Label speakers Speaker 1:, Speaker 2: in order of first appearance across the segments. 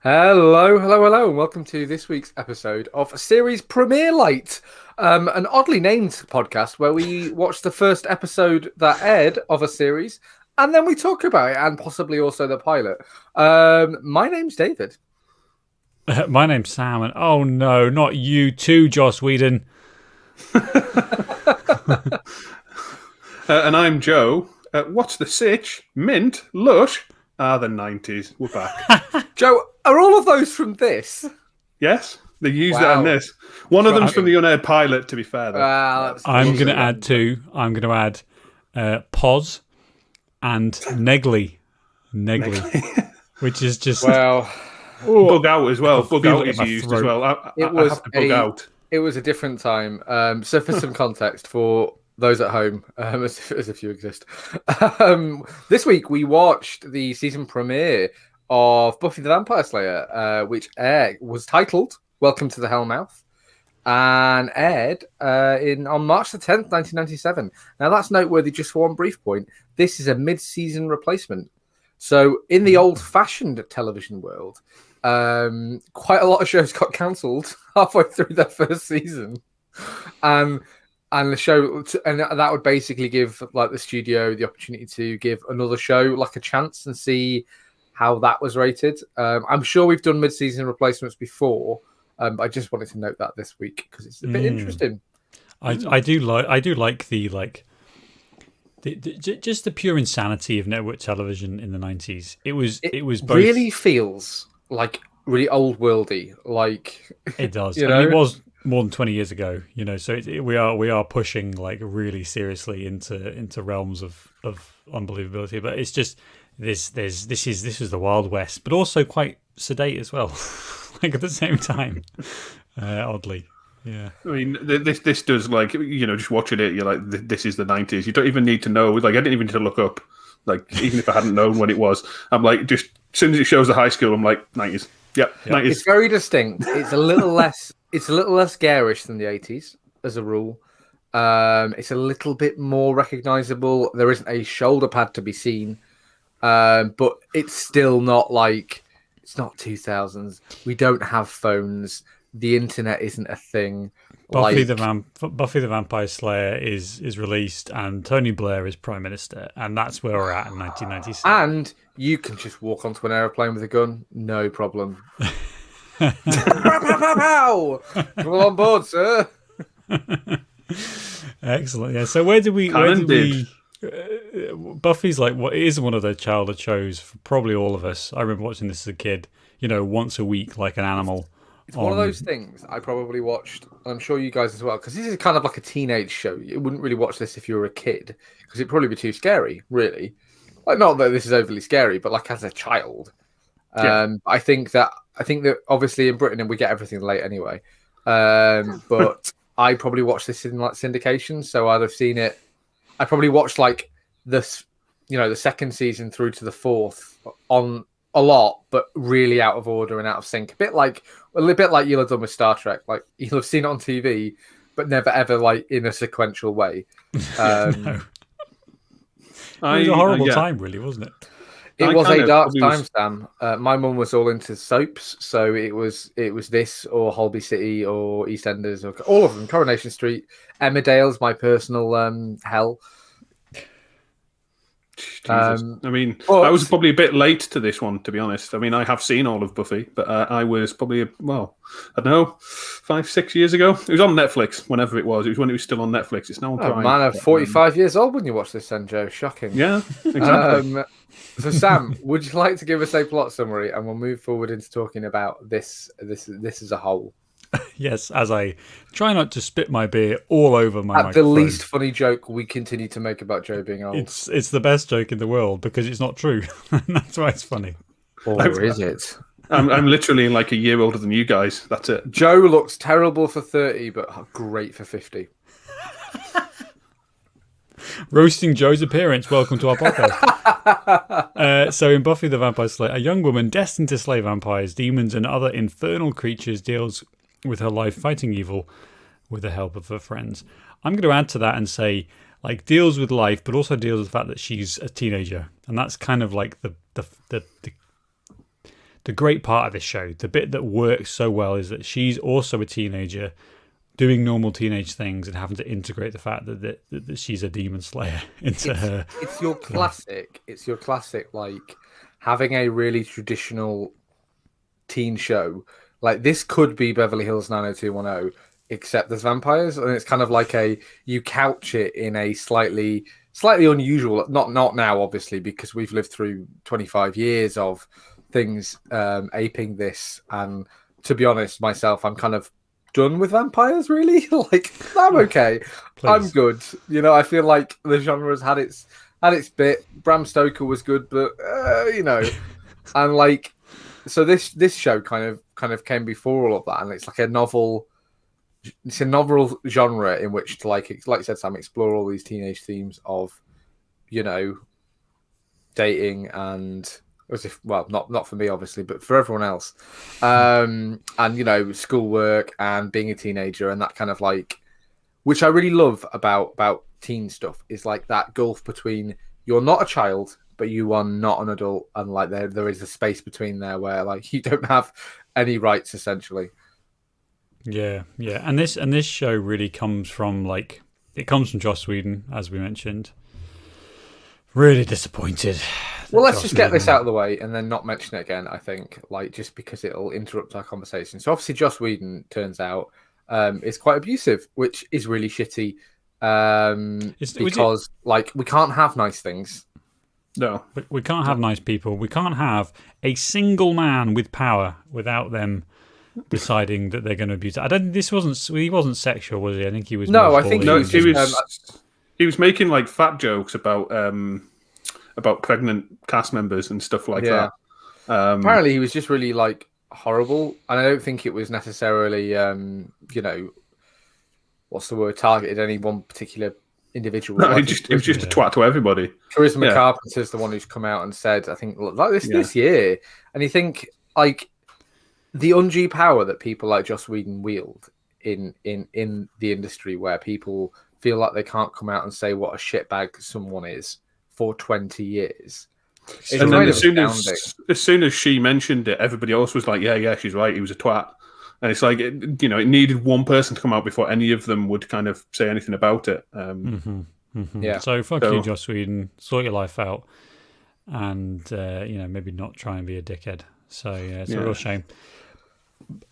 Speaker 1: Hello, and welcome to this week's episode of Series Premiere Light, an oddly named podcast where we watch the first episode that aired of a series, and then we talk about it, and possibly also the pilot. My name's David.
Speaker 2: My name's Sam, and oh no, not you too, Joss Whedon.
Speaker 3: And I'm Joe. What's the sitch? Mint? Lush? The 90s. We're back.
Speaker 1: Joe, are all of those from this?
Speaker 3: Yes, they used that in this. One of them's from the unaired pilot, to be fair, though.
Speaker 2: I'm going to add two. I'm going to add Pos and Negley, which is just...
Speaker 1: Well...
Speaker 3: Bug out as well. Bug out is used as well. I have to bug out.
Speaker 1: It was a different time. So for some context for those at home, as a few exist, this week we watched the season premiere of Buffy the Vampire Slayer, which was titled Welcome to the Hellmouth and aired on March the 10th, 1997. Now that's noteworthy just for one brief point. This is a mid-season replacement. So in the old-fashioned television world, quite a lot of shows got cancelled halfway through their first season, and the show, and that would basically give like the studio the opportunity to give another show like a chance and see how that was rated. I'm sure we've done mid-season replacements before, but I just wanted to note that this week because it's a bit interesting.
Speaker 2: I do like just the pure insanity of network television in the 90s. It was both,
Speaker 1: really feels like really old worldy, like
Speaker 2: it does. I mean, it was more than 20 years ago, so we are pushing like really seriously into realms of unbelievability, but it's just this is the Wild West, but also quite sedate as well. Like at the same time, oddly. Yeah,
Speaker 3: I mean, this does, like, just watching it, you're like, this is the 90s. You don't even need to know. Like, I didn't even need to look up. Like, even if I hadn't known when it was, I'm like, just as soon as it shows the high school, I'm like, 90s. Yep, 90s.
Speaker 1: It's very distinct. It's a little less. It's a little less garish than the 80s, as a rule. It's a little bit more recognizable. There isn't a shoulder pad to be seen, but it's still not like it's not 2000s. We don't have phones. The internet isn't a thing.
Speaker 2: Buffy the Vampire Slayer is released, and Tony Blair is Prime Minister, and that's where we're at in 1997.
Speaker 1: And you can just walk onto an aeroplane with a gun, no problem. Pow! Come on board, sir.
Speaker 2: Excellent. Yeah. So where did we? Buffy's like what is one of the childhood shows for probably all of us. I remember watching this as a kid. Once a week, like an animal.
Speaker 1: It's one of those things I probably watched, and I'm sure you guys as well, because this is kind of like a teenage show. You wouldn't really watch this if you were a kid, because it'd probably be too scary, really. Like, not that this is overly scary, but like as a child. Yeah. I think that obviously in Britain, and we get everything late anyway. But I probably watched this in like syndication, so I'd have seen it. I probably watched like this, the second season through to the fourth on a lot, but really out of order and out of sync. A bit like you'll have done with Star Trek. Like you'll have seen it on TV, but never ever like in a sequential way.
Speaker 2: No. It was a horrible time, really, wasn't it?
Speaker 1: It was a dark time, Sam. My mum was all into soaps, so it was this or Holby City or EastEnders or all of them. Coronation Street, Emmerdale's my personal hell.
Speaker 3: Jesus. I mean, I was probably a bit late to this one, to be honest. I mean, I have seen all of Buffy, but I was probably, I don't know, 5-6 years ago. It was on Netflix, whenever it was. It was when it was still on Netflix. It's now on Prime.
Speaker 1: Man, I'm 45 years old when you watch this, then, Joe. Shocking.
Speaker 3: Yeah, exactly.
Speaker 1: So, Sam, would you like to give us a plot summary, and we'll move forward into talking about this as a whole?
Speaker 2: Yes, as I try not to spit my beer all over my microphone.
Speaker 1: The least funny joke we continue to make about Joe being old.
Speaker 2: It's the best joke in the world because it's not true. That's why it's funny.
Speaker 1: Or is it?
Speaker 3: I'm literally like a year older than you guys. That's it.
Speaker 1: Joe looks terrible for 30, but great for 50.
Speaker 2: Roasting Joe's appearance. Welcome to our podcast. So in Buffy the Vampire Slayer, a young woman destined to slay vampires, demons, and other infernal creatures deals with her life fighting evil with the help of her friends. I'm going to add to that and say, like, deals with life, but also deals with the fact that she's a teenager, and that's kind of like the the great part of this show, the bit that works so well, is that she's also a teenager doing normal teenage things and having to integrate the fact that she's a demon slayer into her.
Speaker 1: It's your classic. It's your classic, like having a really traditional teen show. Like this could be Beverly Hills 90210, except there's vampires, and it's kind of like you couch it in a slightly unusual. Not now, obviously, because we've lived through 25 years of things aping this, and to be honest, myself, I'm kind of done with vampires, really. Like, I'm okay. I'm good. You know, I feel like the genre's had its bit. Bram Stoker was good, but you know, and like, so this show kind of came before all of that, and it's like a novel. It's a novel genre in which to like you said, Sam, explore all these teenage themes of, you know, dating and. As if, well, not for me, obviously, but for everyone else. And, you know, schoolwork and being a teenager and that kind of like, which I really love about teen stuff, is like that gulf between you're not a child, but you are not an adult. And like there is a space between there where like you don't have any rights, essentially.
Speaker 2: Yeah. And this show really comes from it comes from Joss Whedon, as we mentioned. Really disappointed.
Speaker 1: Well, let's just get this out of the way and then not mention it again, I think, like just because it'll interrupt our conversation. So obviously Joss Whedon, turns out, is quite abusive, which is really shitty because like we can't have nice things.
Speaker 3: No.
Speaker 2: We can't have nice people. We can't have a single man with power without them deciding that they're going to abuse it. He wasn't sexual, was he? I think he was.
Speaker 1: No, I think
Speaker 3: he was making like fat jokes about pregnant cast members and stuff like that.
Speaker 1: Apparently, he was just really like horrible, and I don't think it was necessarily, you know, what's the word, targeted any one particular individual.
Speaker 3: No, it was just a twat to everybody.
Speaker 1: Charisma Carpenter's the one who's come out and said, I think, like this year, and you think like the undue power that people like Joss Whedon wield in the industry, where people feel like they can't come out and say what a shitbag someone is for 20 years.
Speaker 3: And then as soon as she mentioned it, everybody else was like, yeah, she's right, he was a twat. And it's like, it needed one person to come out before any of them would kind of say anything about it.
Speaker 1: Yeah.
Speaker 2: So fuck you, Joss Whedon. Sort your life out. And, maybe not try and be a dickhead. So, yeah, it's a real shame.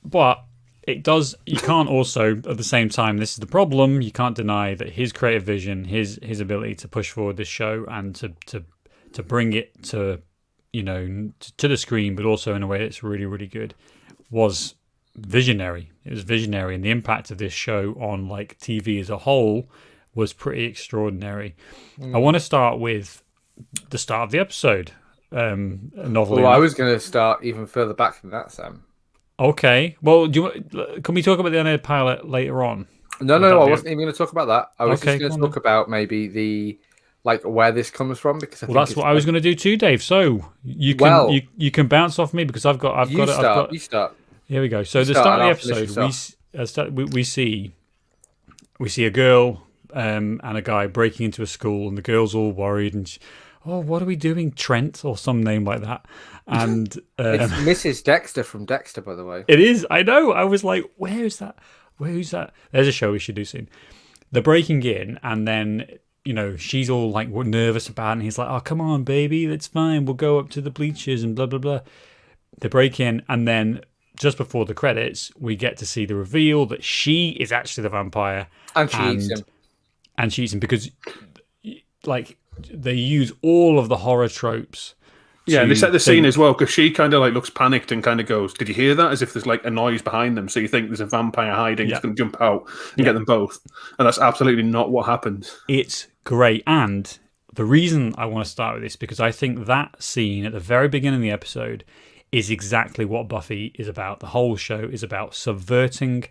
Speaker 2: But it does. You can't also, at the same time, this is the problem. You can't deny that his creative vision, his ability to push forward this show and to bring it to the screen, but also in a way that's really, really good, was visionary. It was visionary, and the impact of this show on like TV as a whole was pretty extraordinary. I want to start with the start of the episode.
Speaker 1: Well, I was going to start even further back than that, Sam.
Speaker 2: Okay. Well, can we talk about the unaired pilot later on?
Speaker 1: No, I wasn't even going to talk about that. I was just going to talk about maybe the where this comes from, because
Speaker 2: that's what I was going to do too, Dave. So you can bounce off me because I've got
Speaker 1: You start.
Speaker 2: Here we go. So the start of the episode, we see a girl and a guy breaking into a school, and the girl's all worried and. What are we doing, Trent, or some name like that? And
Speaker 1: it's Mrs. Dexter from Dexter, by the way.
Speaker 2: It is. I know. I was like, where's that? There's a show we should do soon. They're breaking in, and then she's all like nervous about it, and he's like, "Oh, come on, baby, it's fine. We'll go up to the bleachers and blah blah blah." They break in, and then just before the credits, we get to see the reveal that she is actually the vampire,
Speaker 1: and she eats him.
Speaker 2: And she eats him because, like. They use all of the horror tropes.
Speaker 3: Yeah, and they set the scene as well, because she kind of like looks panicked and kind of goes, "Did you hear that?" As if there's like a noise behind them. So you think there's a vampire hiding, just going to jump out and get them both. And that's absolutely not what happens.
Speaker 2: It's great. And the reason I want to start with this, because I think that scene at the very beginning of the episode is exactly what Buffy is about. The whole show is about subverting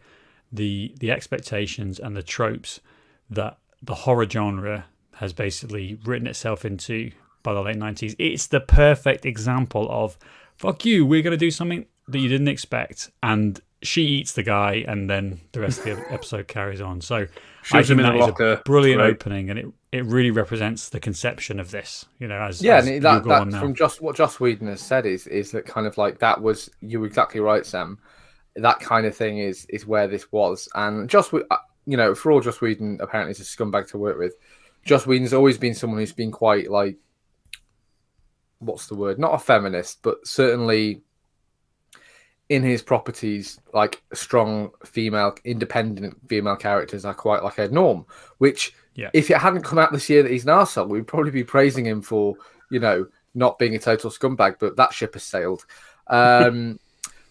Speaker 2: the expectations and the tropes that the horror genre has basically written itself into by the late 90s. It's the perfect example of, fuck you, we're going to do something that you didn't expect. And she eats the guy, and then the rest of the episode carries on. So I think that is a brilliant opening, and it really represents the conception of this. As
Speaker 1: and
Speaker 2: you go on
Speaker 1: that's
Speaker 2: now.
Speaker 1: from just what Joss Whedon has said is that kind of like that was, you were exactly right, Sam. That kind of thing is where this was, and for all Joss Whedon apparently is a scumbag to work with. Joss Whedon's always been someone who's been quite like, what's the word? Not a feminist, but certainly in his properties, like strong independent female characters are quite like a norm. Which, if it hadn't come out this year that he's an arsehole, we'd probably be praising him for, not being a total scumbag. But that ship has sailed. But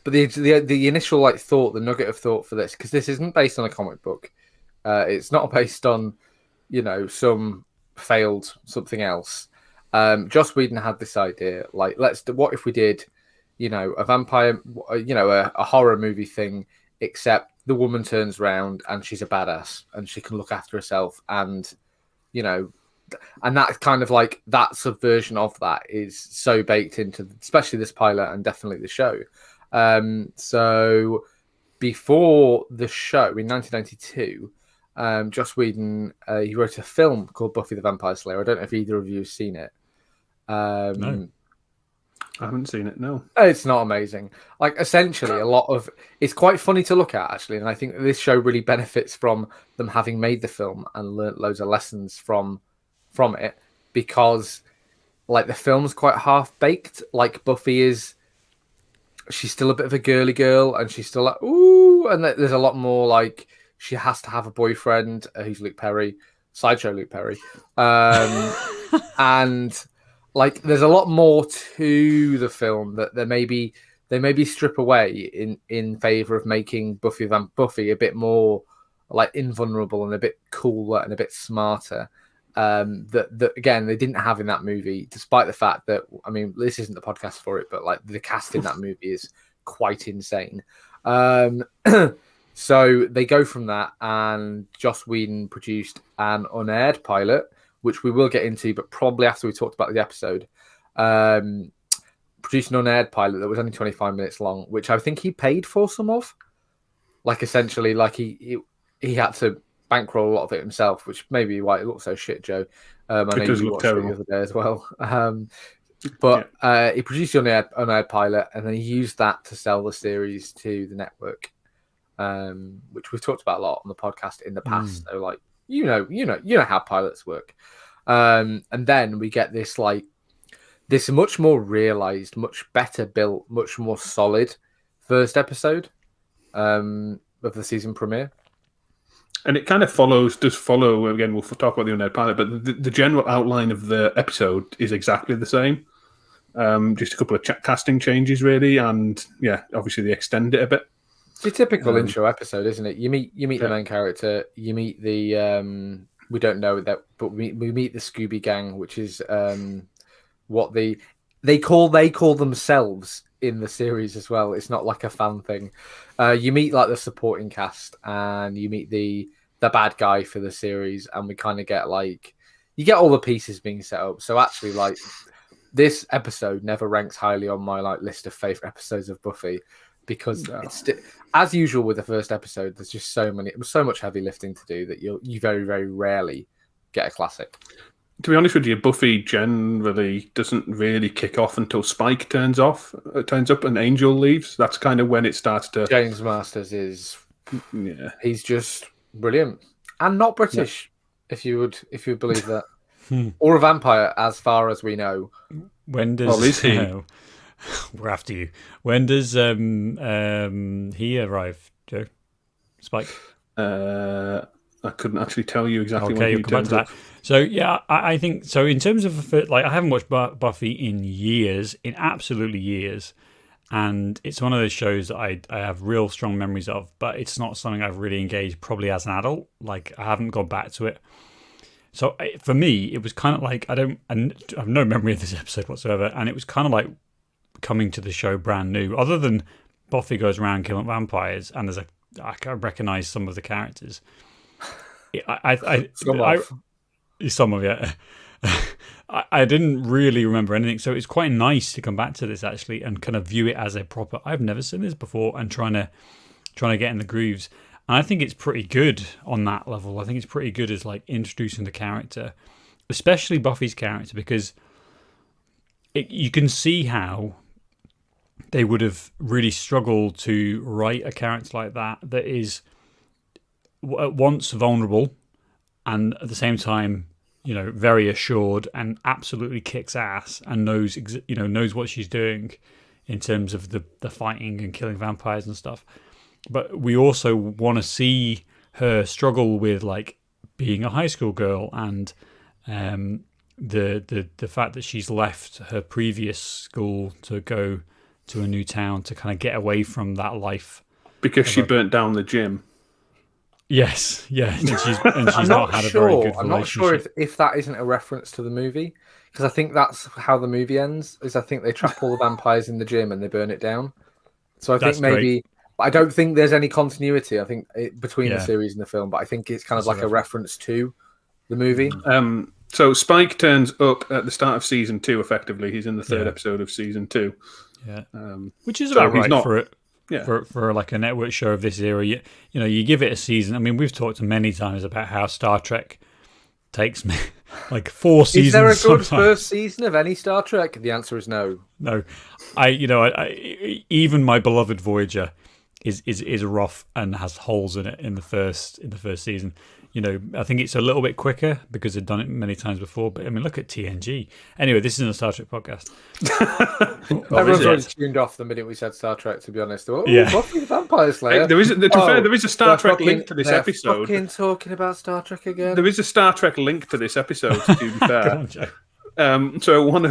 Speaker 1: the initial like thought, the nugget of thought for this, because this isn't based on a comic book, it's not based on, some failed something else. Joss Whedon had this idea, like, what if we did, a vampire, a horror movie thing, except the woman turns around and she's a badass and she can look after herself, and, and that's kind of like that subversion of that is so baked into, especially this pilot and definitely the show. So before the show in 1992, Joss Whedon, he wrote a film called Buffy the Vampire Slayer. I don't know if either of you have seen it.
Speaker 3: No, I haven't seen it. No,
Speaker 1: it's not amazing. Like, essentially, it's quite funny to look at, actually, and I think this show really benefits from them having made the film and learnt loads of lessons from it, because, like, the film's quite half baked. Like, Buffy is, she's still a bit of a girly girl, and she's still like, ooh, and there's a lot more like she has to have a boyfriend who's Luke Perry, sideshow Luke Perry, and like there's a lot more to the film that they maybe strip away in favor of making Buffy a bit more like invulnerable and a bit cooler and a bit smarter. That again they didn't have in that movie, despite the fact that, I mean, this isn't the podcast for it, but like the cast in that movie is quite insane. So they go from that, and Joss Whedon produced an unaired pilot, which we will get into, but probably after we talked about the episode. Produced an unaired pilot that was only 25 minutes long, which I think he paid for some of. Like, essentially, like he had to bankroll a lot of it himself, which may be why it looks so shit, Joe. I know you watched it the other day as well. He produced the unaired pilot, and then he used that to sell the series to the network, which we've talked about a lot on the podcast in the past. So, like, you know how pilots work. And then we get this much more realized, much better built, much more solid first episode of the season premiere.
Speaker 3: And it kind of does follow, again, we'll talk about the unaired pilot, but the general outline of the episode is exactly the same. Just a couple of casting changes, really, and yeah, obviously they extend it a bit.
Speaker 1: It's a typical intro episode, isn't it? You meet the main character, you meet the we don't know that, but we meet the Scooby Gang, which is what they call themselves in the series as well. It's not like a fan thing. You meet like the supporting cast, and you meet the bad guy for the series, and we kind of get you get all the pieces being set up. So actually, like, this episode never ranks highly on my list of favorite episodes of Buffy, because it's as usual with the first episode. There's just so much heavy lifting to do that you very, very rarely get a classic.
Speaker 3: To be honest with you, Buffy generally doesn't really kick off until Spike turns up and Angel leaves. That's kind of when it starts to.
Speaker 1: James Masters he's just brilliant, and not British, if you would believe that, or a vampire, as far as we know.
Speaker 2: When does
Speaker 3: is he?
Speaker 2: We're after you. When does he arrive, Joe? Spike?
Speaker 3: I couldn't actually tell you exactly.
Speaker 2: Okay, you'll come back to that. So yeah, I think so. In terms of I haven't watched Buffy in years, in absolutely years, and it's one of those shows that I have real strong memories of, but it's not something I've really engaged probably as an adult. Like, I haven't gone back to it. So for me, it was kind of like I have no memory of this episode whatsoever, and it was kind of like coming to the show brand new. Other than Buffy goes around killing vampires, and I can recognise some of the characters. Some of it. I didn't really remember anything, so it's quite nice to come back to this actually and kind of view it as a proper. I've never seen this before, and trying to get in the grooves. And I think it's pretty good on that level. I think it's pretty good as like introducing the character, especially Buffy's character, because you can see how they would have really struggled to write a character like that is at once vulnerable and at the same time, very assured and absolutely kicks ass and knows what she's doing in terms of the fighting and killing vampires and stuff. But we also want to see her struggle with like being a high school girl and the fact that she's left her previous school to go to a new town to kind of get away from that life
Speaker 3: because she burnt down the gym.
Speaker 2: Yes, yeah, and she's not had a very good relationship.
Speaker 1: I'm not sure if that isn't a reference to the movie, because I think that's how the movie ends. Is I think they trap all the vampires in the gym and they burn it down. So I think maybe, but I don't think there's any continuity. I think between the series and the film, but I think it's kind of like a reference to the movie.
Speaker 3: So Spike turns up at the start of season 2. Effectively, he's in the third episode of season 2.
Speaker 2: Yeah, which is about right for it.
Speaker 3: Yeah.
Speaker 2: For like a network show of this era, you give it a season. I mean, we've talked many times about how Star Trek takes like 4 seasons.
Speaker 1: Is there a good first season of any Star Trek? The answer is no.
Speaker 2: No, I even my beloved Voyager is rough and has holes in it in the first season. I think it's a little bit quicker because they've done it many times before. But I mean, look at TNG. Anyway, this isn't a Star Trek podcast.
Speaker 1: Everyone's already tuned off the minute we said Star Trek. To be honest, Buffy the Vampire Slayer.
Speaker 3: There is a Star Trek link to this episode.
Speaker 1: Fucking talking about Star Trek again.
Speaker 3: There is a Star Trek link to this episode. To be fair. So one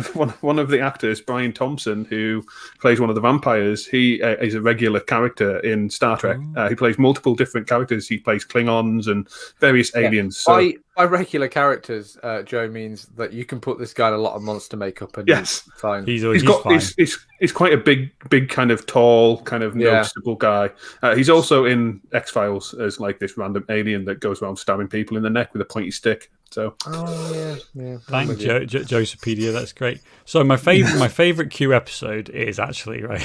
Speaker 3: of the actors, Brian Thompson, who plays one of the vampires, he is a regular character in Star Trek. He plays multiple different characters. He plays Klingons and various aliens. So
Speaker 1: by regular characters, Joe means that you can put this guy in a lot of monster makeup and
Speaker 3: yes,
Speaker 1: he's fine.
Speaker 3: He's quite a big kind of tall, kind of noticeable guy. He's also in X-Files as like this random alien that goes around stabbing people in the neck with a pointy stick. So,
Speaker 2: thanks, Josephipedia. That's great. So my favorite Q episode is actually Anyway,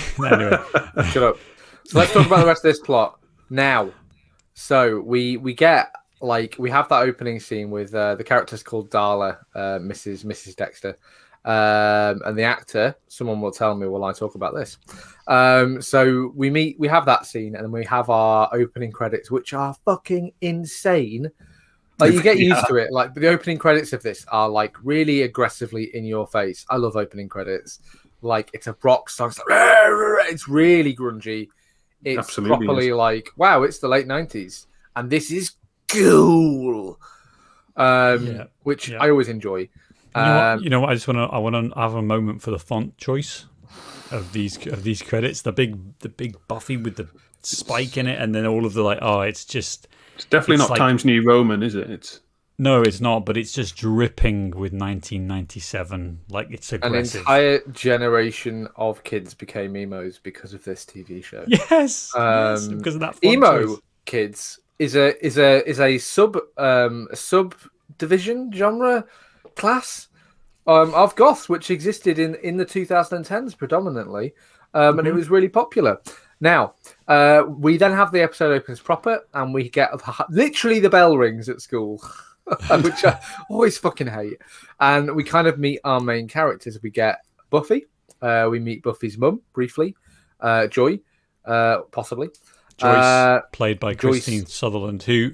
Speaker 1: shut up. So let's talk about the rest of this plot now. So we get we have that opening scene with the character's called Darla, Mrs. Dexter, and the actor. Someone will tell me while I talk about this. So we have that scene, and then we have our opening credits, which are fucking insane. Like you get used to it. Like the opening credits of this are like really aggressively in your face. I love opening credits. Like it's a rock song. It's really grungy. It's
Speaker 3: absolutely
Speaker 1: properly like, wow, it's the late 90s. And this is cool. Which I always enjoy.
Speaker 2: You know what? I want to have a moment for the font choice of these credits. The big Buffy with the spike in it, and then all of the
Speaker 3: it's definitely not Times New Roman, is it?
Speaker 2: No, it's not, but it's just dripping with 1997. Like, it's aggressive.
Speaker 1: An entire generation of kids became emos because of this TV show.
Speaker 2: Yes, because of that font
Speaker 1: emo
Speaker 2: choice.
Speaker 1: Kids is a subdivision genre class of goth, which existed in the 2010s predominantly, and it was really popular. Now, we then have the episode opens proper, and we get literally the bell rings at school, which I always fucking hate. And we kind of meet our main characters. We get Buffy. We meet Buffy's mum briefly. Joy, possibly.
Speaker 2: Joyce, played by Christine Sutherland, who,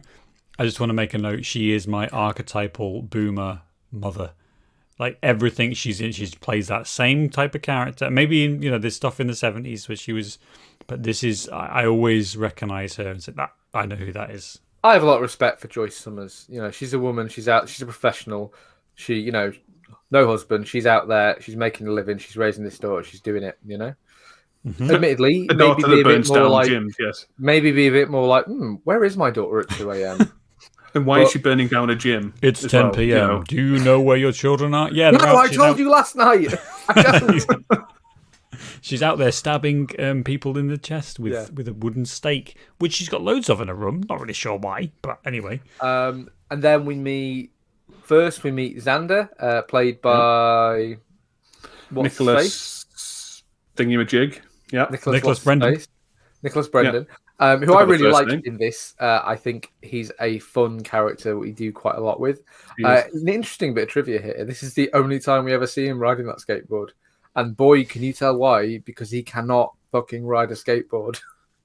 Speaker 2: I just want to make a note, she is my archetypal boomer mother. Like everything she's in, she plays that same type of character. Maybe there's stuff in the 70s where she was, but this is, I always recognize her and say that I know who that is.
Speaker 1: I have a lot of respect for Joyce Summers. She's a woman. She's out. She's a professional. She, no husband. She's out there. She's making a living. She's raising this daughter. She's doing it.
Speaker 2: Mm-hmm.
Speaker 1: Admittedly, maybe be a bit more like, maybe be a bit more like, where is my daughter at 2 a.m.?
Speaker 3: And why is she burning down a gym?
Speaker 2: It's 10 p.m. Do you know where your children are? Yeah,
Speaker 1: no, I told you last night.
Speaker 2: She's out there stabbing people in the chest with a wooden stake, which she's got loads of in her room. Not really sure why, but anyway.
Speaker 1: And then we meet Xander, played by
Speaker 3: Nicholas Thingamajig. Yeah,
Speaker 1: Nicholas Brendan. Nicholas Brendan, who I really like in this. I think he's a fun character we do quite a lot with. An interesting bit of trivia here. This is the only time we ever see him riding that skateboard. And boy, can you tell why? Because he cannot fucking ride a skateboard.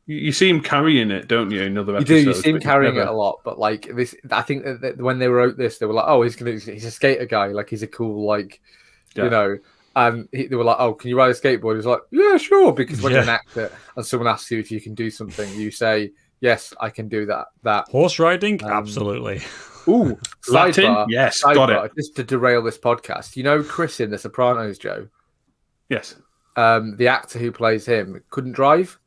Speaker 3: You see him carrying it, don't you? In other
Speaker 1: episodes,
Speaker 3: you
Speaker 1: see him carrying it a lot. But like this, I think that when they wrote this, they were like, "Oh, he's a skater guy. Like he's a cool you know." And they were like, "Oh, can you ride a skateboard?" He's like, "Yeah, sure." Because when you're an actor and someone asks you if you can do something, you say, "Yes, I can do that."
Speaker 2: Horse riding, absolutely.
Speaker 1: Ooh,
Speaker 3: Latin, yes, got it.
Speaker 1: Just to derail this podcast, you know, Chris in The Sopranos, Joe.
Speaker 3: Yes.
Speaker 1: The actor who plays him couldn't drive.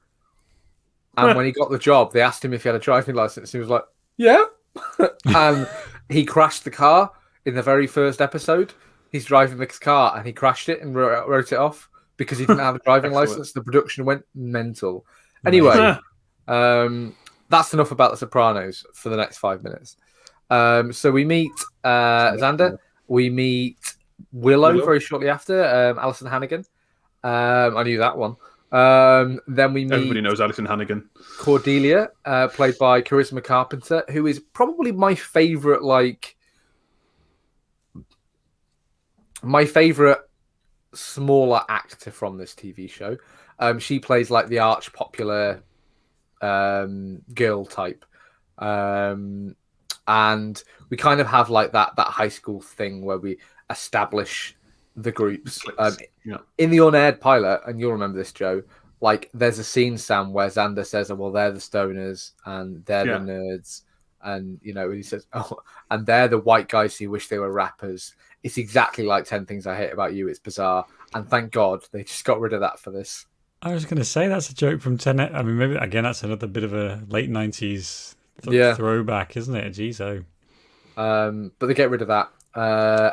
Speaker 1: And when he got the job, they asked him if he had a driving license. He was like, "Yeah." And he crashed the car in the very first episode. He's driving this car and he crashed it and wrote it off because he didn't have a driving license. The production went mental. Anyway, that's enough about The Sopranos for the next 5 minutes. So we meet Xander. We meet Willow very shortly after, Alison Hannigan. I knew that one. Then we meet...
Speaker 3: Everybody knows Alison Hannigan.
Speaker 1: Cordelia, played by Charisma Carpenter, who is probably my favorite, smaller actor from this TV show. She plays like the arch popular girl type. And we kind of have like that high school thing where we establish the groups. In the unaired pilot, and you'll remember this, Joe, like there's a scene, Sam, where Xander says, "Oh, well, they're the stoners and they're the nerds." And, you know, he says, "Oh, and they're the white guys who wish they were rappers." It's exactly like 10 Things I Hate About You. It's bizarre. And thank God they just got rid of that for this.
Speaker 2: I was going to say that's a joke from 10. I mean, maybe, again, that's another bit of a late 90s throwback, isn't it? Geez,
Speaker 1: but they get rid of that.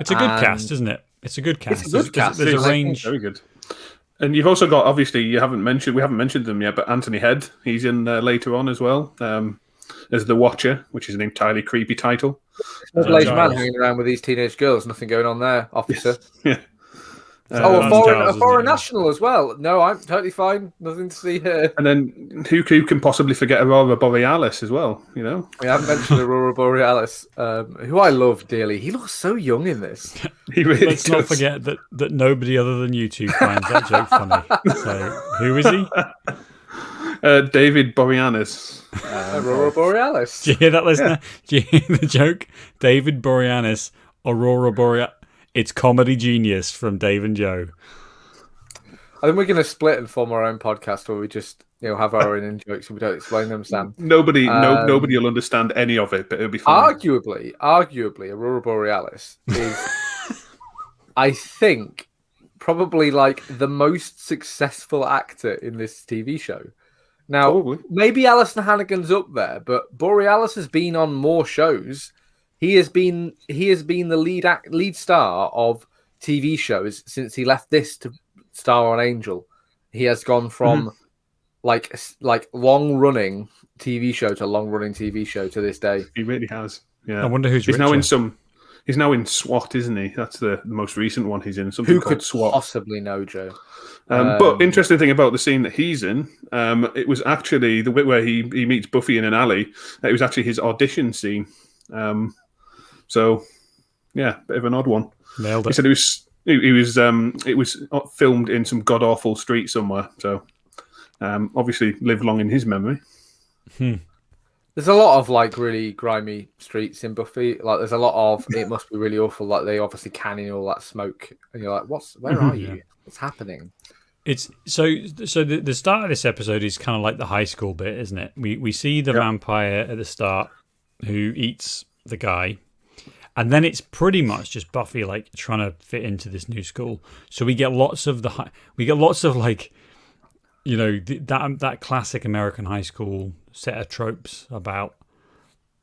Speaker 2: It's a good cast, isn't it? It's a good cast.
Speaker 1: It's a good cast.
Speaker 2: There's a range.
Speaker 3: Very good. And you've also got, obviously, we haven't mentioned them yet, but Anthony Head, he's in later on as well, as the Watcher, which is an entirely creepy title.
Speaker 1: Middle-aged man hanging around with these teenage girls. Nothing going on there, officer.
Speaker 3: Yeah.
Speaker 1: A foreign national as well. No, I'm totally fine. Nothing to see here.
Speaker 3: And then who can possibly forget Aurora Borealis as well? You know,
Speaker 1: we haven't mentioned Aurora Borealis, who I love dearly. He looks so young in this.
Speaker 3: He really
Speaker 2: Let's not forget that nobody other than you two finds that joke funny. So who is he?
Speaker 3: David Boreanaz.
Speaker 1: Aurora Borealis.
Speaker 2: Do you hear that, listener? Do you hear the joke? David Boreanaz, Aurora Borealis. It's comedy genius from Dave and Joe.
Speaker 1: I think we're going to split and form our own podcast where we just have our own in jokes and we don't explain them, Sam.
Speaker 3: Nobody will understand any of it, but it'll be fun.
Speaker 1: Arguably, Aurora Borealis is, I think, probably like the most successful actor in this TV show. Now, maybe Alison Hannigan's up there, but Borealis has been on more shows. He has been the lead star of TV shows since he left this to star on Angel. He has gone from like long running TV show to long running TV show to this day.
Speaker 3: He really has. Yeah.
Speaker 2: I wonder who's
Speaker 3: he's
Speaker 2: richer.
Speaker 3: He's now in SWAT, isn't he? That's the most recent one he's in. Something
Speaker 1: who
Speaker 3: called
Speaker 1: could
Speaker 3: SWAT.
Speaker 1: Possibly know, Joe.
Speaker 3: But interesting thing about the scene that he's in, it was actually the bit where he meets Buffy in an alley. It was actually his audition scene. So, yeah, bit of an odd one.
Speaker 2: Nailed it.
Speaker 3: He said it was filmed in some god awful street somewhere. So, obviously, live long in his memory.
Speaker 1: There's a lot of like really grimy streets in Buffy. Like, there's a lot of it must be really awful. Like, they obviously canning all that smoke, and you're like, where are you? What's happening?
Speaker 2: It's so the start of this episode is kind of like the high school bit, isn't it? We see the vampire at the start who eats the guy. And then it's pretty much just Buffy like trying to fit into this new school. So we get lots of like, you know, that classic American high school set of tropes about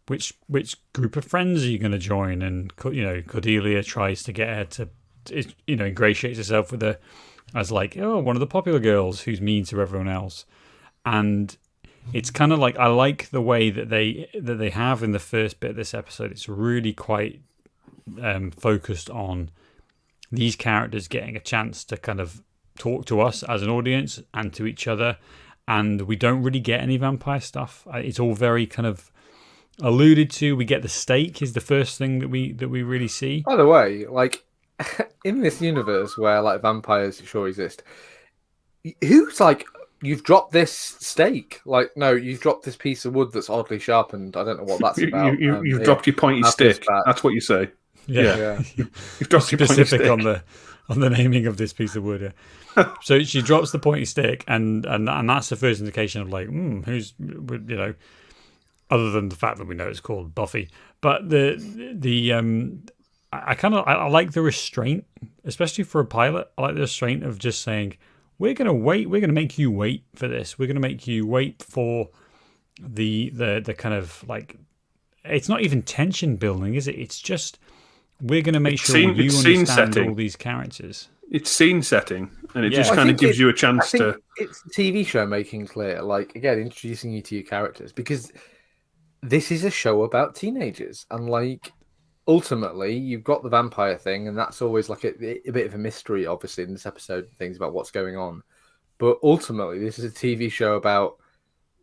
Speaker 2: which group of friends are you going to join, and Cordelia tries to get her to ingratiates herself with her as like one of the popular girls who's mean to everyone else, and it's kind of like I like the way that they have in the first bit of this episode. It's really quite focused on these characters getting a chance to kind of talk to us as an audience and to each other, and we don't really get any vampire stuff. It's all very kind of alluded to. We get the stake is the first thing that we really see.
Speaker 1: By the way, like in this universe where like vampires sure exist, who's like, you've dropped this stake? Like, no, you've dropped this piece of wood that's oddly sharpened. I don't know what that's about.
Speaker 3: You've dropped your pointy stick. That's what you say.
Speaker 2: Yeah.
Speaker 3: You've dropped your pointy stick
Speaker 2: on the naming of this piece of wood. Yeah. So she drops the pointy stick, and that's the first indication of like, who's, you know, other than the fact that we know it's called Buffy. But I like the restraint, especially for a pilot. I like the restraint of just saying, we're gonna wait. We're gonna make you wait for this. We're gonna make you wait for the kind of like, it's not even tension building, is it? It's just, we're gonna make sure you understand all these characters.
Speaker 3: It's scene setting, and it just kind of gives you a chance to.
Speaker 1: It's TV show making clear, like, again, introducing you to your characters, because this is a show about teenagers, and like, ultimately, you've got the vampire thing, and that's always like a bit of a mystery, obviously, in this episode, things about what's going on. But ultimately, this is a TV show about,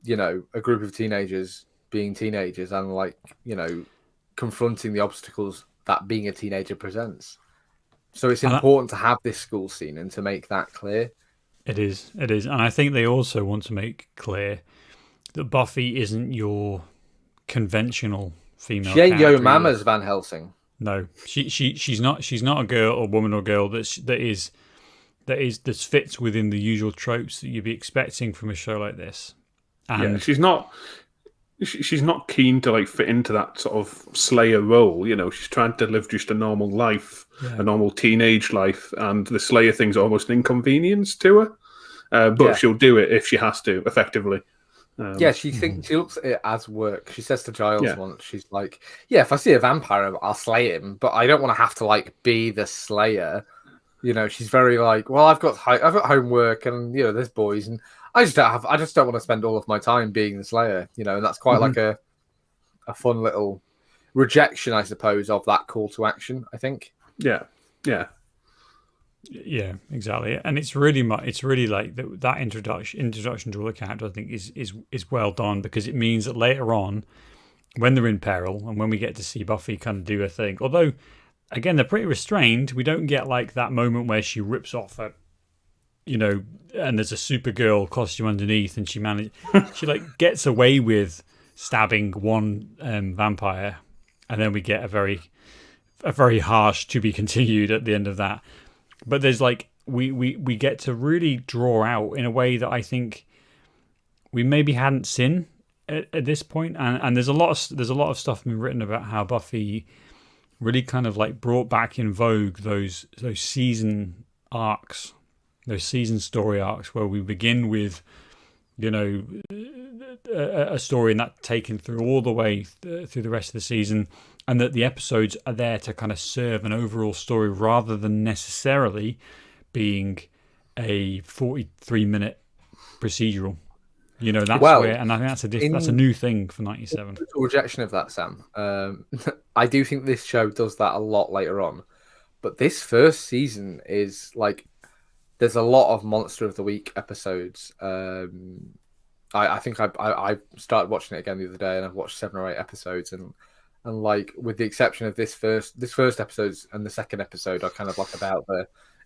Speaker 1: you know, a group of teenagers being teenagers and like, you know, confronting the obstacles that being a teenager presents. So it's important to have this school scene and to make that clear.
Speaker 2: It is. And I think they also want to make clear that Buffy isn't your conventional female
Speaker 1: She ain't
Speaker 2: character.
Speaker 1: Yo Mama's Van Helsing.
Speaker 2: No, she's not a girl or woman or girl that fits within the usual tropes that you'd be expecting from a show like this. And
Speaker 3: she's not keen to like fit into that sort of Slayer role. You know, she's trying to live just a normal life, a normal teenage life, and the Slayer thing's almost an inconvenience to her. But she'll do it if she has to, effectively.
Speaker 1: She looks at it as work. She says to Giles once, she's like, "Yeah, if I see a vampire, I'll slay him, but I don't want to have to like be the Slayer." You know, she's very like, "Well, I've got homework, and you know, there's boys, and I just don't want to spend all of my time being the Slayer." You know, and that's quite like a fun little rejection, I suppose, of that call to action. I think.
Speaker 2: Yeah, exactly, and it's really like that introduction to all the characters. I think is well done, because it means that later on, when they're in peril and when we get to see Buffy kind of do her thing, although again they're pretty restrained, we don't get like that moment where she rips off a, you know, and there's a Supergirl costume underneath, and she like gets away with stabbing one vampire, and then we get a very harsh to be continued at the end of that. But there's like we get to really draw out in a way that I think we maybe hadn't seen at this point, and there's a lot of stuff been written about how Buffy really kind of like brought back in vogue those season arcs, those season story arcs, where we begin with, you know, a story and that taken through all the way through the rest of the season. And that the episodes are there to kind of serve an overall story rather than necessarily being a 43-minute procedural. You know, that's where, and I think that's a new thing for 97.
Speaker 1: Rejection of that, Sam. I do think this show does that a lot later on, but this first season is like, there's a lot of Monster of the Week episodes. I think I started watching it again the other day, and I've watched 7 or 8 episodes, and like, with the exception of this first episode and the second episode, are kind of like about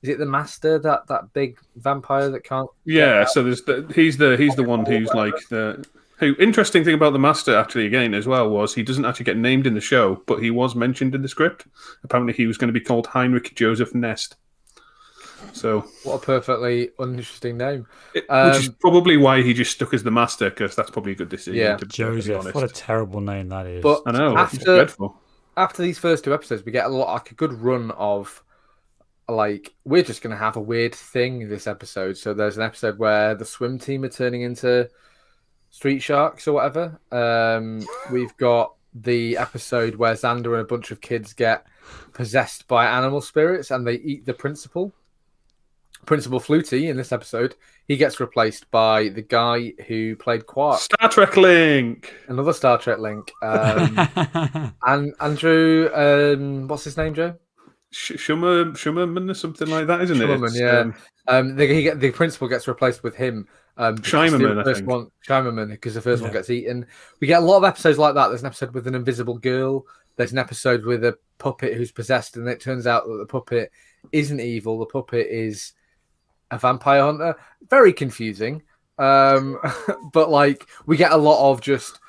Speaker 1: is it the Master, that big vampire that can't?
Speaker 3: Yeah, so he's the one who's like interesting thing about the Master, actually, again as well, was he doesn't actually get named in the show, but he was mentioned in the script. Apparently, he was going to be called Heinrich Joseph Nest. So
Speaker 1: what a perfectly uninteresting name.
Speaker 3: Which is probably why he just stuck as the Master, because that's probably a good decision.
Speaker 1: Yeah,
Speaker 2: Joseph. What a terrible name that is.
Speaker 1: But
Speaker 3: I know. It's dreadful.
Speaker 1: After these first 2 episodes, we get a good run of like, we're just going to have a weird thing this episode. So there's an episode where the swim team are turning into street sharks or whatever. We've got the episode where Xander and a bunch of kids get possessed by animal spirits and they eat the principal. Principal Flutie in this episode, he gets replaced by the guy who played Quark.
Speaker 3: Star Trek link.
Speaker 1: Another Star Trek link. And Andrew, what's his name, Joe?
Speaker 3: Schummerman or something like that, isn't
Speaker 1: Schummerman,
Speaker 3: it?
Speaker 1: yeah. The principal gets replaced with him.
Speaker 3: Shimerman, I think.
Speaker 1: Shimerman, because the first one gets eaten. We get a lot of episodes like that. There's an episode with an invisible girl. There's an episode with a puppet who's possessed, and it turns out that the puppet isn't evil. The puppet is a vampire hunter. Very confusing. But like we get a lot of just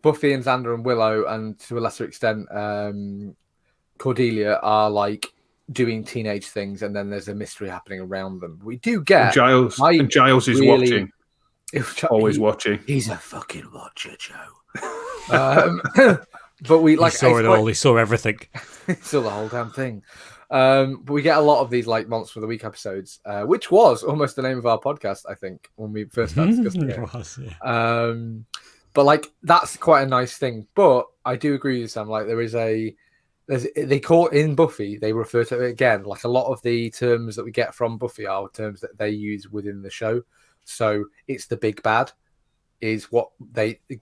Speaker 1: Buffy and Xander and Willow, and to a lesser extent, Cordelia are like doing teenage things, and then there's a mystery happening around them. We do get
Speaker 3: Giles, and Giles is watching. Always watching.
Speaker 1: He's a fucking watcher, Joe. But we like
Speaker 2: he saw it all. He saw everything.
Speaker 1: He saw the whole damn thing. But we get a lot of these like Monster of the Week episodes, which was almost the name of our podcast, I think, when we first started discussing it.
Speaker 2: It was, yeah.
Speaker 1: But like that's quite a nice thing. But I do agree with Sam. Like they call it in Buffy, they refer to it again. Like a lot of the terms that we get from Buffy are terms that they use within the show. So it's the big bad is what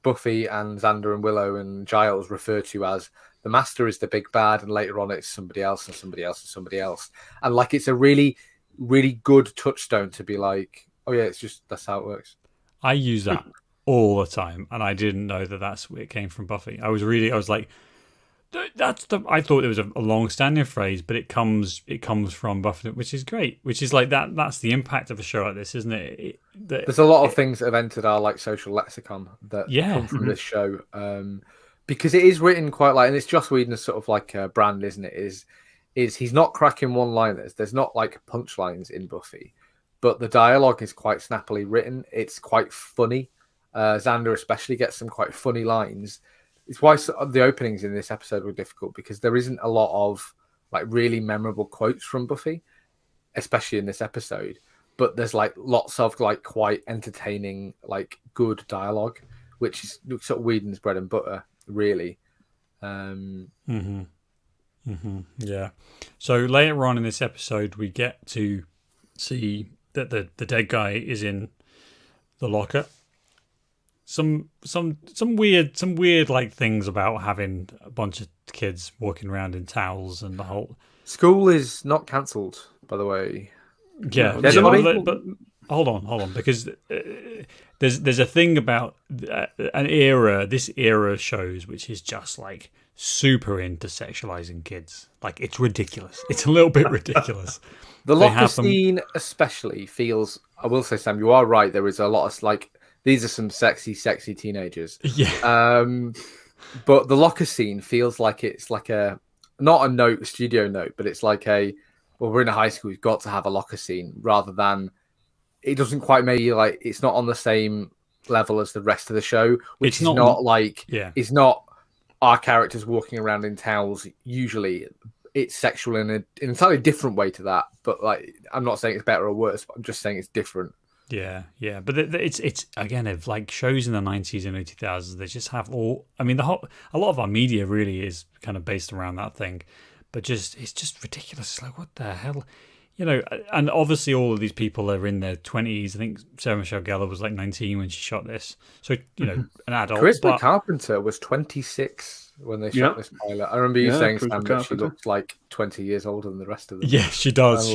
Speaker 1: Buffy and Xander and Willow and Giles refer to as the Master is the big bad, and later on it's somebody else and somebody else and somebody else. And like it's a really, really good touchstone to be like, oh yeah, that's how it works.
Speaker 2: I use that all the time, and I didn't know that's where it came from Buffy. I was like, I thought it was a long-standing phrase, but it comes from Buffy, which is great. Which is like that. That's the impact of a show like this, isn't it?
Speaker 1: There's a lot of things that have entered our like social lexicon that come from this show, because it is written quite like, and it's Joss Whedon's sort of like brand, isn't it? Is he's not cracking one-liners. There's not like punchlines in Buffy, but the dialogue is quite snappily written. It's quite funny. Xander especially gets some quite funny lines. It's why the openings in this episode were difficult, because there isn't a lot of like really memorable quotes from Buffy, especially in this episode. But there's like lots of like quite entertaining, like good dialogue, which is sort of Whedon's bread and butter, really.
Speaker 2: Yeah. So later on in this episode, we get to see that the dead guy is in the locker. Some weird like things about having a bunch of kids walking around in towels and the whole
Speaker 1: school is not cancelled, by the way.
Speaker 2: Yeah, but hold on, because there's a thing about an era. This era shows which is just like super into sexualizing kids. Like it's ridiculous. It's a little bit ridiculous.
Speaker 1: The locker scene especially feels. I will say, Sam, you are right. There is a lot of like. These are some sexy teenagers.
Speaker 2: Yeah.
Speaker 1: But the locker scene feels like it's like not a studio note, but it's like we're in a high school, we've got to have a locker scene, rather than it doesn't quite maybe like it's not on the same level as the rest of the show, which is not like it's not our characters walking around in towels. Usually it's sexual in an entirely different way to that. But like I'm not saying it's better or worse, but I'm just saying it's different.
Speaker 2: Yeah, but it's again of like shows in the 90s and early 2000s. They just have all. I mean, a lot of our media really is kind of based around that thing, but it's just ridiculous. It's like what the hell, And obviously, all of these people are in their 20s. I think Sarah Michelle Gellar was like 19 when she shot this, so an adult.
Speaker 1: Chris Carpenter was 26 when they shot this pilot. I remember you saying, Sam, that she looks like 20 years older than the rest of them.
Speaker 2: Yeah, she does.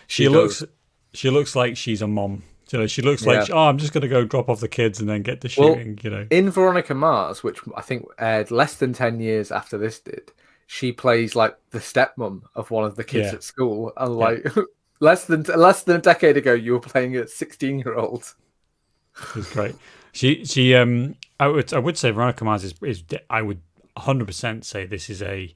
Speaker 2: She looks like she's a mom. She looks like, I'm just going to go drop off the kids and then get to shooting,
Speaker 1: In Veronica Mars, which I think aired less than 10 years after this did, she plays like the stepmom of one of the kids at school. And like less than a decade ago, you were playing a 16-year-old.
Speaker 2: It's great. She I would say Veronica Mars is I would 100% say this is a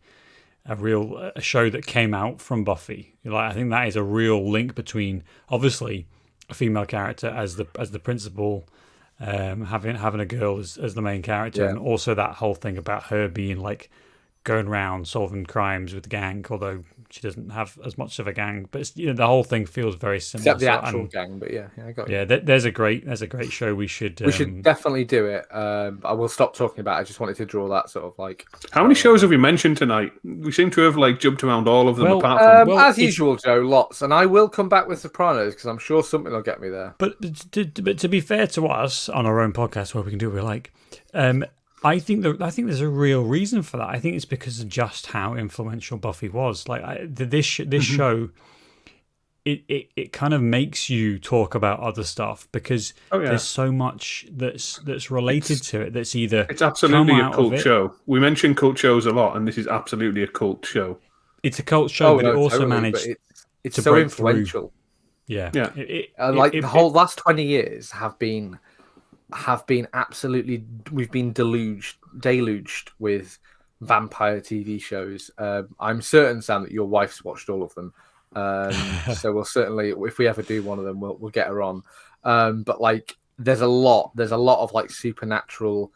Speaker 2: real show that came out from Buffy. Like I think that is a real link between obviously a female character as the principal, having a girl as the main character, and also that whole thing about her being like going around solving crimes with the gang, although she doesn't have as much of a gang. But it's, the whole thing feels very similar.
Speaker 1: Except the actual gang, but I got you.
Speaker 2: Yeah, there's a great show. We should
Speaker 1: definitely do it. I will stop talking about it. I just wanted to draw that sort of like.
Speaker 3: How many shows have we mentioned tonight? We seem to have like jumped around all of them. Apart from
Speaker 1: as usual, Joe, lots, and I will come back with Sopranos because I'm sure something will get me there.
Speaker 2: But to be fair to us on our own podcast, where we can do what we like. I think there's a real reason for that. I think it's because of just how influential Buffy was. Like this show, it kind of makes you talk about other stuff because there's so much that's related to it. That's either
Speaker 3: it's absolutely a cult show. We mention cult shows a lot, and this is absolutely a cult show.
Speaker 2: It's a cult show, but it also managed.
Speaker 1: It's so influential.
Speaker 2: Through. Yeah.
Speaker 1: The whole last 20 years have been absolutely. We've been deluged with vampire TV shows. I'm certain, Sam, that your wife's watched all of them. So we'll certainly, if we ever do one of them, we'll get her on. But like, there's a lot of like supernatural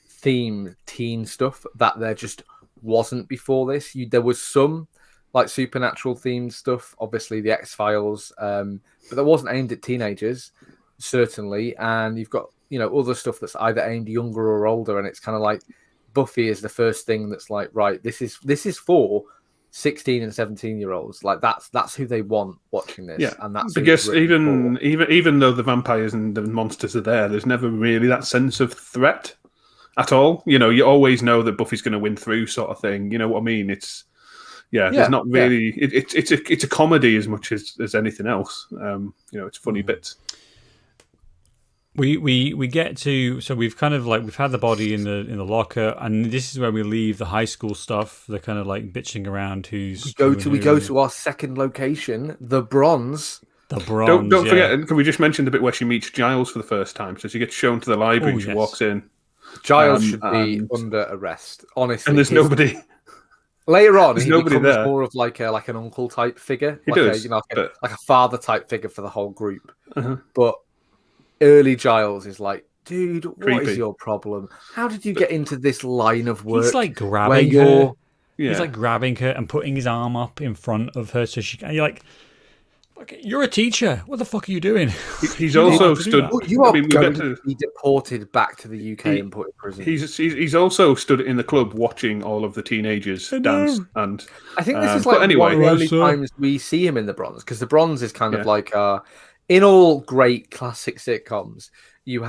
Speaker 1: theme teen stuff that there just wasn't before this. There was some like supernatural themed stuff, obviously the X-Files, but that wasn't aimed at teenagers, certainly. And you've got, other stuff that's either aimed younger or older, and it's kind of like Buffy is the first thing that's like, right, this is for 16 and 17-year-olds. Like that's who they want watching this.
Speaker 3: Yeah,
Speaker 1: and that's
Speaker 3: because even though the vampires and the monsters are there's never really that sense of threat at all. You always know that Buffy's going to win through, sort of thing. You know what I mean? There's not really. Yeah. It's a comedy as much as anything else. It's funny bits.
Speaker 2: We get to, so we've kind of like, we've had the body in the locker, and this is where we leave the high school stuff. They're kind of like bitching around we go
Speaker 1: to our second location, the Bronze.
Speaker 2: The Bronze.
Speaker 3: Don't forget. Can we just mention the bit where she meets Giles for the first time? So she gets shown to the library and she walks in.
Speaker 1: Giles should be under arrest, honestly.
Speaker 3: And there's nobody.
Speaker 1: Later on, he becomes there. More of like an uncle type figure, like a father type figure for the whole group.
Speaker 3: Uh-huh.
Speaker 1: But early Giles is like, dude, what is your problem? How did you get into this line of work?
Speaker 2: He's like grabbing her. Yeah. He's like grabbing her and putting his arm up in front of her, so she. And you're like, you're a teacher. What the fuck are you doing?
Speaker 3: He's also stood.
Speaker 1: You are going to be deported back to the UK and put in prison.
Speaker 3: He's also stood in the club watching all of the teenagers dance. And
Speaker 1: I think this is like one of the only times we see him in the Bronze, because the Bronze is kind of like in all great classic sitcoms, you've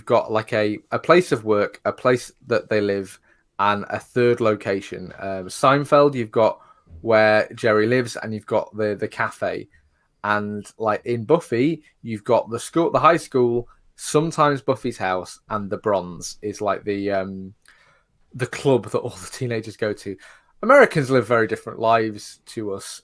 Speaker 1: got like a place of work, a place that they live, and a third location. Seinfeld, you've got where Jerry lives, and you've got the cafe. And like in Buffy, you've got the high school, sometimes Buffy's house, and the Bronze is like the club that all the teenagers go to. Americans live very different lives to us.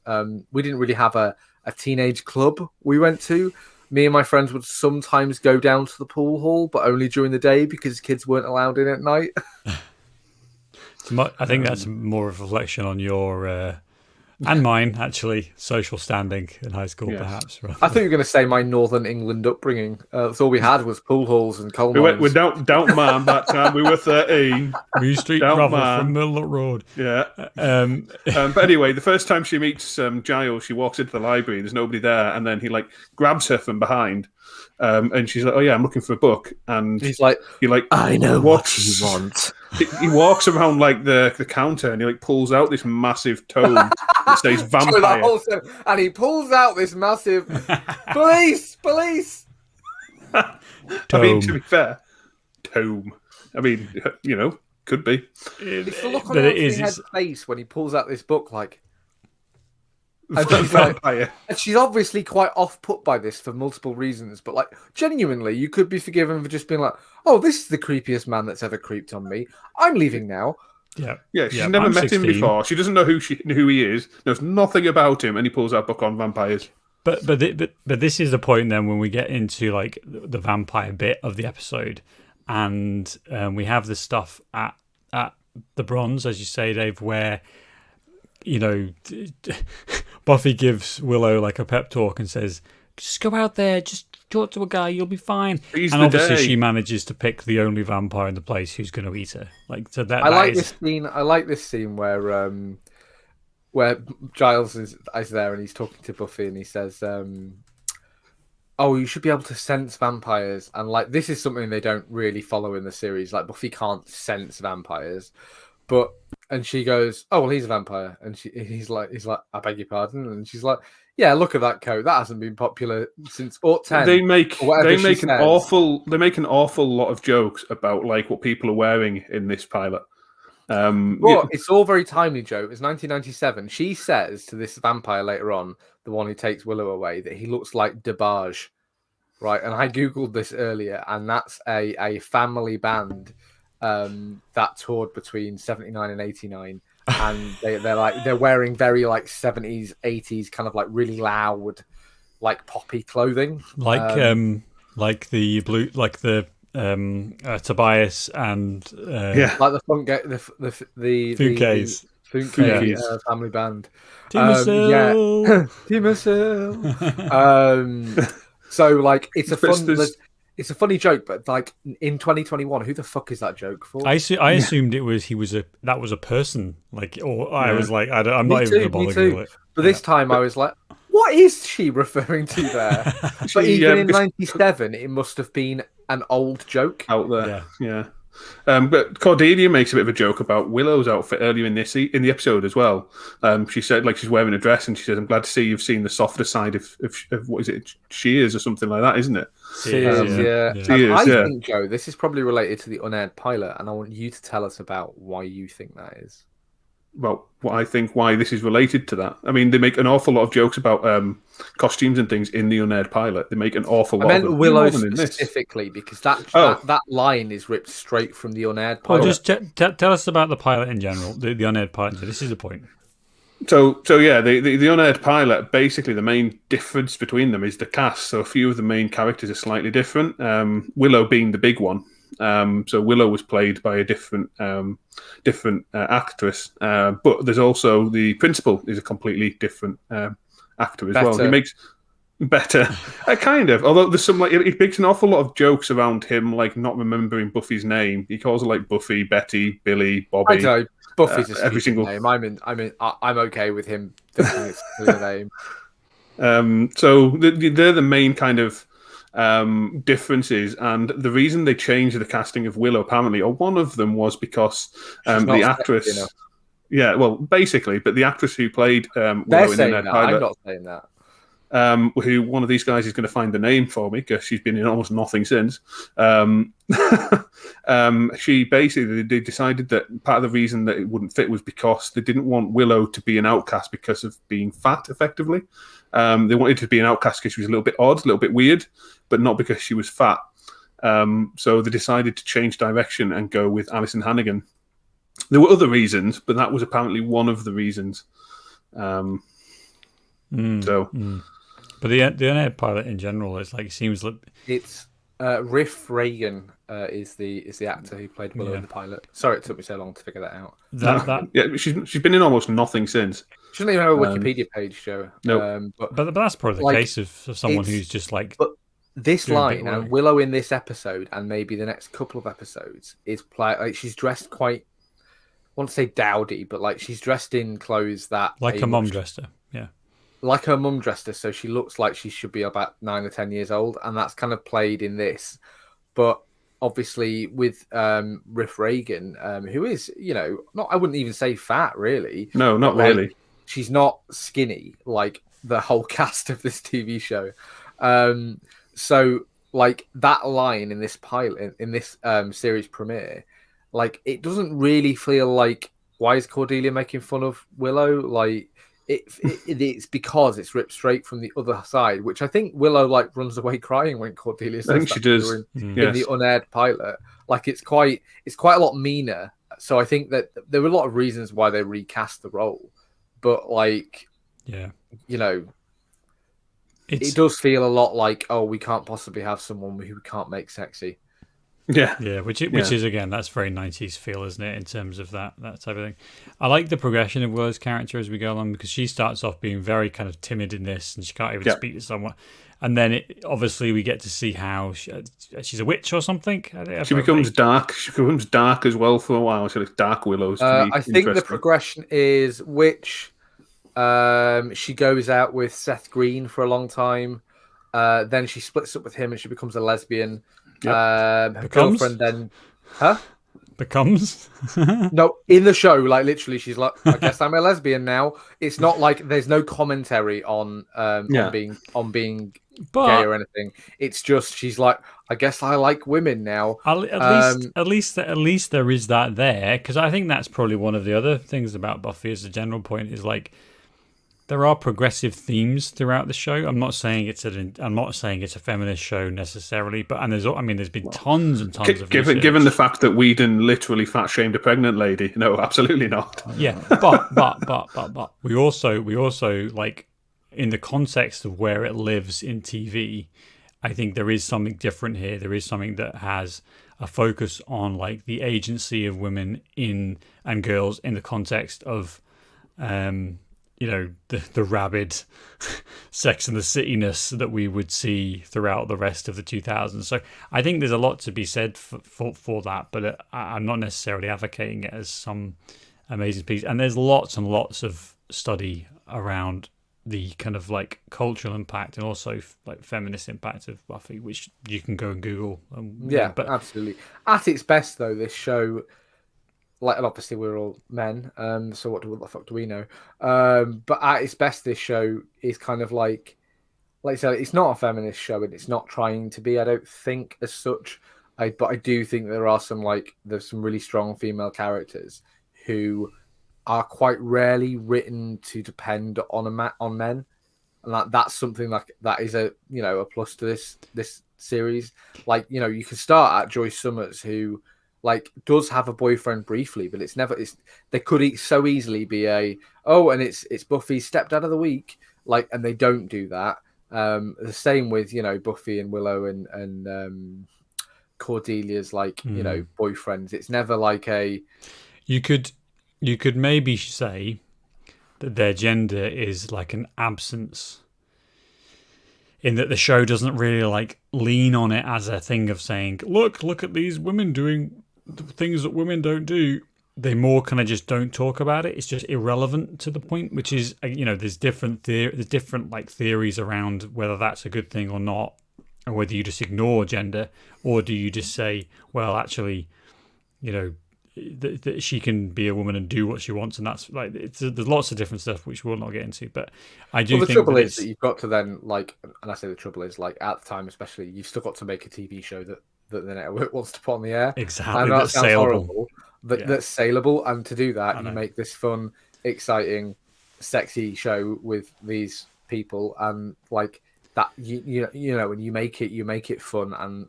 Speaker 1: We didn't really have a teenage club we went to. Me and my friends would sometimes go down to the pool hall, but only during the day because kids weren't allowed in at night.
Speaker 2: I think that's more of a reflection on your and mine, actually, social standing in high school, perhaps.
Speaker 1: I thought you were going to say my Northern England upbringing. That's all we had was pool halls and coal mines.
Speaker 3: We went with Don't Man that time. We were 13.
Speaker 2: We street travel from Millot Road.
Speaker 3: Yeah. But anyway, the first time she meets Giles, she walks into the library. There's nobody there, and then he like grabs her from behind. And she's like, "Oh yeah, I'm looking for a book." And
Speaker 1: he's like, "I know what you want."
Speaker 3: He walks around like the counter, and he like pulls out this massive tome that says "vampire,"
Speaker 1: and he pulls out this massive police.
Speaker 3: I mean, to be fair, tome. I mean, could be.
Speaker 1: It's the look on his face when he pulls out this book, like. And she's obviously quite off-put by this for multiple reasons, but like genuinely, you could be forgiven for just being like, "Oh, this is the creepiest man that's ever creeped on me. I'm leaving now."
Speaker 3: Yeah. She's never met him before. She doesn't know who he is. Knows nothing about him, and he pulls out a book on vampires.
Speaker 2: But this is the point then when we get into like the vampire bit of the episode, and we have the stuff at the Bronze, as you say, Dave, where. Buffy gives Willow like a pep talk and says, "Just go out there, just talk to a guy, you'll be fine." And obviously, she manages to pick the only vampire in the place who's going to eat her. Like, so that.
Speaker 1: This scene. I like this scene where Giles is there and he's talking to Buffy and he says, "Oh, you should be able to sense vampires." And like, this is something they don't really follow in the series. Like, Buffy can't sense vampires, and she goes, "Oh, well, he's a vampire." And he's like, "I beg your pardon." And she's like, Yeah, look at that coat. That hasn't been popular since Aught 10.
Speaker 3: They make
Speaker 1: an
Speaker 3: awful lot of jokes about like what people are wearing in this pilot.
Speaker 1: But it's all very timely, Joe. It was 1997. She says to this vampire later on, the one who takes Willow away, that he looks like DeBarge, right? And I googled this earlier, and that's a family band that toured between 79 and 89, and they're wearing very like 70s, 80s kind of like really loud, like poppy clothing,
Speaker 2: like the blue, like the Tobias and
Speaker 1: like the funk, the Funke family band. So like it's a funny joke, but like in 2021, who the fuck is that joke for?
Speaker 2: I assumed that was a person, like, or I was like, I'm not even going to bother it.
Speaker 1: But this time I was like, what is she referring to there? But even in 97, it must have been an old joke
Speaker 3: out there. Yeah. But Cordelia makes a bit of a joke about Willow's outfit earlier in the episode as well. She said, like, she's wearing a dress, and she says, "I'm glad to see you've seen the softer side of what is it, Shears or something like that, isn't it?"
Speaker 1: Shears, yeah.
Speaker 3: Shears,
Speaker 1: I think, Joe, this is probably related to the unaired pilot, and I want you to tell us about why you think that is.
Speaker 3: Well, what I think why this is related to that. I mean, they make an awful lot of jokes about costumes and things in the unaired pilot. They make an awful lot.
Speaker 1: I meant Willow specifically because that line is ripped straight from the unaired pilot.
Speaker 2: Well, just tell us about the pilot in general, the unaired pilot. This is the point.
Speaker 3: So yeah, the unaired pilot, basically the main difference between them is the cast. So a few of the main characters are slightly different. Willow being the big one. So Willow was played by a different actress, but there's also the principal is a completely different actor as well. He makes better, kind of. Although there's some he makes an awful lot of jokes around him, like not remembering Buffy's name. He calls her like Buffy, Betty, Billy, Bobby.
Speaker 1: I know Buffy's every single name. I'm okay with him thinking it's the
Speaker 3: name. So they're the main kind of differences, and the reason they changed the casting of Willow apparently, or one of them, was because the actress. Yeah, well, basically, but the actress who played Willow in the pilot,
Speaker 1: I'm not saying that.
Speaker 3: Who one of these guys is going to find the name for me because she's been in almost nothing since. She basically they decided that part of the reason that it wouldn't fit was because they didn't want Willow to be an outcast because of being fat, effectively. They wanted to be an outcast because she was a little bit odd, a little bit weird, but not because she was fat. So they decided to change direction and go with Alison Hannigan. There were other reasons, but that was apparently one of the reasons.
Speaker 2: But the unaired pilot in general is like seems like
Speaker 1: it's Riff Reagan is the actor who played Willow in the pilot. Sorry, it took me so long to figure that out.
Speaker 3: Yeah, she's been in almost nothing since.
Speaker 1: She doesn't even have a Wikipedia page, Joe.
Speaker 3: No,
Speaker 2: but that's probably the case of someone who's just like.
Speaker 1: But this line and Willow in this episode and maybe the next couple of episodes is like she's dressed quite. I want to say dowdy, but like she's dressed in clothes that
Speaker 2: like her mum dressed her. Yeah.
Speaker 1: Like her mum dressed her, so she looks like she should be about 9 or 10 years old, and that's kind of played in this. But obviously, with Riff Reagan, who is, not I wouldn't even say fat, really.
Speaker 3: No, not really.
Speaker 1: She's not skinny like the whole cast of this TV show. So, like that line in this pilot, in this series premiere, like it doesn't really feel like why is Cordelia making fun of Willow, like. It's because it's ripped straight from the other side, which I think Willow like runs away crying when Cordelia says
Speaker 3: I think she does
Speaker 1: in the unaired pilot. Like it's quite a lot meaner. So I think that there were a lot of reasons why they recast the role, but like, it does feel a lot like, oh, we can't possibly have someone who we can't make sexy.
Speaker 2: Yeah, which is again, that's very 90s feel, isn't it, in terms of that type of thing. I like the progression of Willow's character as we go along because she starts off being very kind of timid in this and she can't even speak to someone. And then obviously we get to see how she's a witch or something.
Speaker 3: She becomes dark. She becomes dark as well for a while. So it's Dark Willows.
Speaker 1: I think the progression is witch. She goes out with Seth Green for a long time. Then she splits up with him and she becomes a lesbian. Her girlfriend then,
Speaker 2: becomes.
Speaker 1: No, in the show, like literally, she's like, I guess I'm a lesbian now. It's not like there's no commentary on being gay or anything. It's just she's like, I guess I like women now.
Speaker 2: At least there is that there, because I think that's probably one of the other things about Buffy as a general point is like there are progressive themes throughout the show. I'm not saying it's a feminist show necessarily, but there's been tons and tons of research.
Speaker 3: Given the fact that Whedon literally fat shamed a pregnant lady, no, absolutely not.
Speaker 2: Yeah, but we also like in the context of where it lives in TV, I think there is something different here. There is something that has a focus on like the agency of women and girls in the context of the rabid Sex and the City-ness that we would see throughout the rest of the 2000s. So I think there's a lot to be said for that, but I'm not necessarily advocating it as some amazing piece. And there's lots and lots of study around the kind of like cultural impact and also like feminist impact of Buffy, which you can go and Google.
Speaker 1: But absolutely. At its best, though, this show, like, and obviously we're all men, so what the fuck do we know? But at its best, this show is kind of like I said, it's not a feminist show and it's not trying to be, I don't think, as such. But I do think there's some really strong female characters who are quite rarely written to depend on men, and that's something like that is a plus to this series. Like, you can start at Joyce Summers, who like does have a boyfriend briefly, but they could so easily be it's Buffy's stepdad of the week, like, and they don't do that. The same with Buffy and Willow and Cordelia's boyfriends. It's never like
Speaker 2: you could maybe say that their gender is like an absence, in that the show doesn't really like lean on it as a thing of saying, look at these women doing things that women don't do. They more kind of just don't talk about it. It's just irrelevant to the point, which is, there's different like theories around whether that's a good thing or not, or whether you just ignore gender, or do you just say, well, actually, that she can be a woman and do what she wants, and that's like there's lots of different stuff which we'll not get into. But I do think the
Speaker 1: trouble is that you've got to then, like, and I say the trouble is, like, at the time especially, you've still got to make a TV show that the network wants to put on the air.
Speaker 2: Exactly, that's saleable.
Speaker 1: Horrible, that's saleable, and to do that, you make this fun, exciting, sexy show with these people, and like that, when you make it fun, and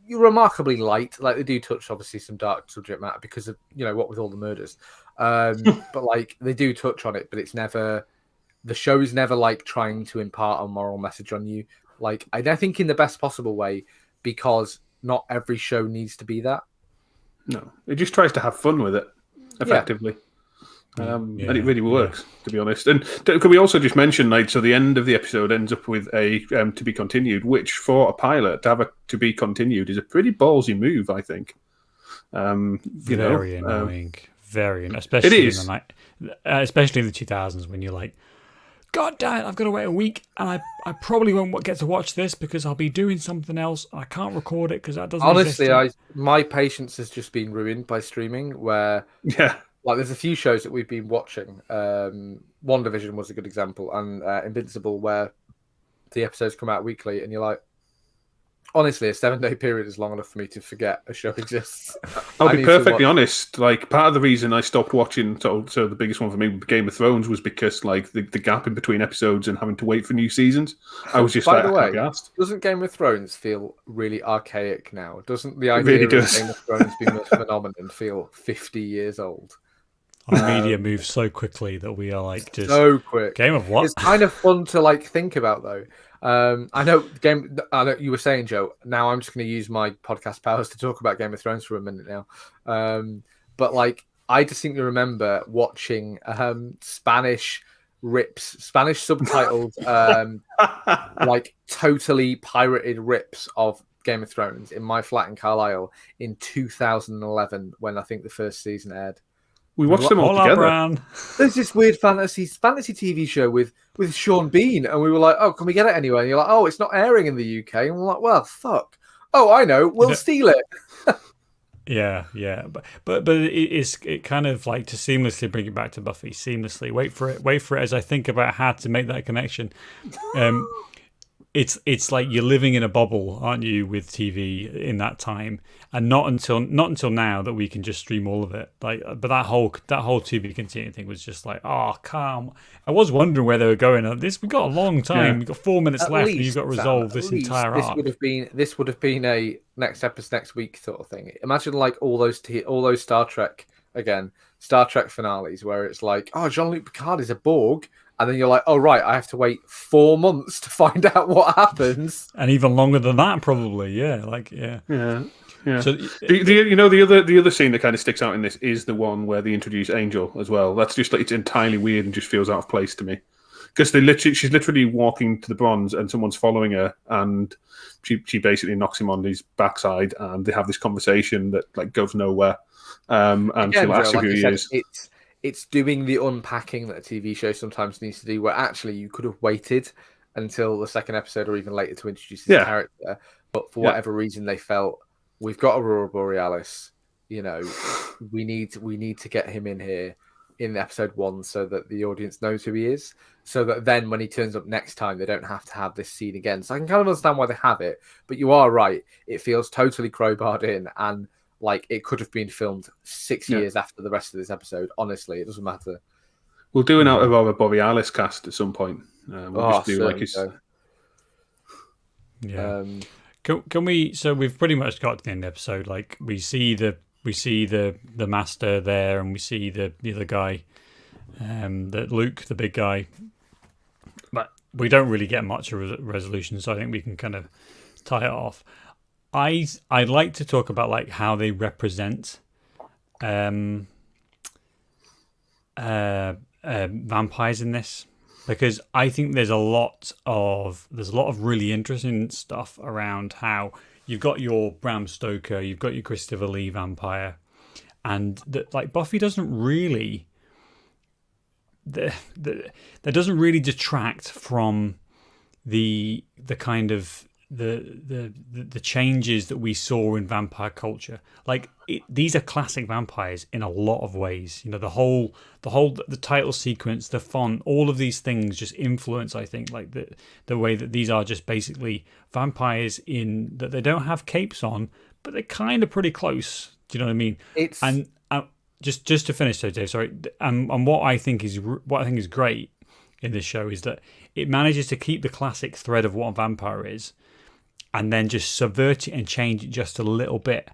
Speaker 1: you're remarkably light. Like, they do touch obviously some dark subject matter because of what with all the murders, but like they do touch on it, but it's never, the show is never like trying to impart a moral message on you. Like, I think in the best possible way, because not every show needs to be that.
Speaker 3: No, it just tries to have fun with it, effectively. And it really works, to be honest. And could we also just mention, like, so the end of the episode ends up with a to be continued, which for a pilot to have a to be continued is a pretty ballsy move, I think.
Speaker 2: Very annoying, especially especially in the 2000s when you're like, God damn it, I've got to wait a week, and I probably won't get to watch this because I'll be doing something else. I can't record it because that doesn't
Speaker 1: honestly
Speaker 2: exist.
Speaker 1: My patience has just been ruined by streaming, where like there's a few shows that we've been watching. WandaVision was a good example, and Invincible, where the episodes come out weekly, and you're like, honestly, a 7-day period is long enough for me to forget a show exists.
Speaker 3: I'll be perfectly honest. Like, part of the reason I stopped watching, so the biggest one for me, Game of Thrones, was because like the gap in between episodes and having to wait for new seasons. I was just
Speaker 1: by the way, doesn't Game of Thrones feel really archaic now? Doesn't the idea of Game of Thrones being a phenomenon feel 50 years old?
Speaker 2: Our media moves so quickly that we are like just
Speaker 1: so quick.
Speaker 2: Game of what?
Speaker 1: It's kind of fun to like think about though. I know you were saying, Joe. Now I'm just going to use my podcast powers to talk about Game of Thrones for a minute now. But like, I distinctly remember watching Spanish subtitled, like totally pirated rips of Game of Thrones in my flat in Carlisle in 2011 when I think the first season aired.
Speaker 3: We watched them all together.
Speaker 2: Brown.
Speaker 1: There's this weird fantasy TV show with Sean Bean, and we were like, "Oh, can we get it anyway?" And you're like, "Oh, it's not airing in the UK." And we're like, "Well, fuck. Oh, I know. We'll steal it."
Speaker 2: Yeah. But it kind of like to seamlessly bring it back to Buffy. Seamlessly, wait for it as I think about how to make that connection. It's like you're living in a bubble, aren't you, with TV in that time, and not until now that we can just stream all of it. Like, but that whole TV continuing thing was just like, oh, calm. I was wondering where they were going. We got a long time. We've got 4 minutes left, and you've got to resolve this entire arc.
Speaker 1: This would have been a next episode next week sort of thing. Imagine like all those Star Trek finales where it's like, oh, Jean-Luc Picard is a Borg. And then you're like, oh, right, I have to wait 4 months to find out what happens.
Speaker 2: And even longer than that, probably. Yeah.
Speaker 3: So the other scene that kind of sticks out in this is the one where they introduce Angel as well. That's just like, it's entirely weird and just feels out of place to me. Because she's literally walking to the bronze and someone's following her, and she basically knocks him on his backside, and they have this conversation that like goes nowhere. And she'll ask who he is.
Speaker 1: It's doing the unpacking that a TV show sometimes needs to do, where actually you could have waited until the second episode or even later to introduce this character. But for whatever reason, they felt, we've got Aurora Borealis, we need to get him in here in episode 1 so that the audience knows who he is, so that then when he turns up next time, they don't have to have this scene again. So I can kind of understand why they have it, but you are right. It feels totally crowbarred in, and like it could have been filmed 6 years after the rest of this episode. Honestly, it doesn't matter.
Speaker 3: We'll do an Aurora Borealis cast at some point. We'll just do like his...
Speaker 2: Yeah. Can we? So we've pretty much got to the end of the episode. Like we see the master there, and we see the other guy, the Luke, the big guy. But we don't really get much of a resolution, so I think we can kind of tie it off. I'd like to talk about like how they represent vampires in this, because I think there's a lot of really interesting stuff around how you've got your Bram Stoker, you've got your Christopher Lee vampire, and that like Buffy doesn't really that doesn't really detract from the kind of the changes that we saw in vampire culture. Like these are classic vampires in a lot of ways. The title sequence, the font, all of these things just influence, I think, like the way that these are just basically vampires in that they don't have capes on, but they're kind of pretty close. Do you know what I mean? And just to finish, though, Dave. Sorry. And what I think is great in this show is that it manages to keep the classic thread of what a vampire is, and then just subvert it and change it just a little bit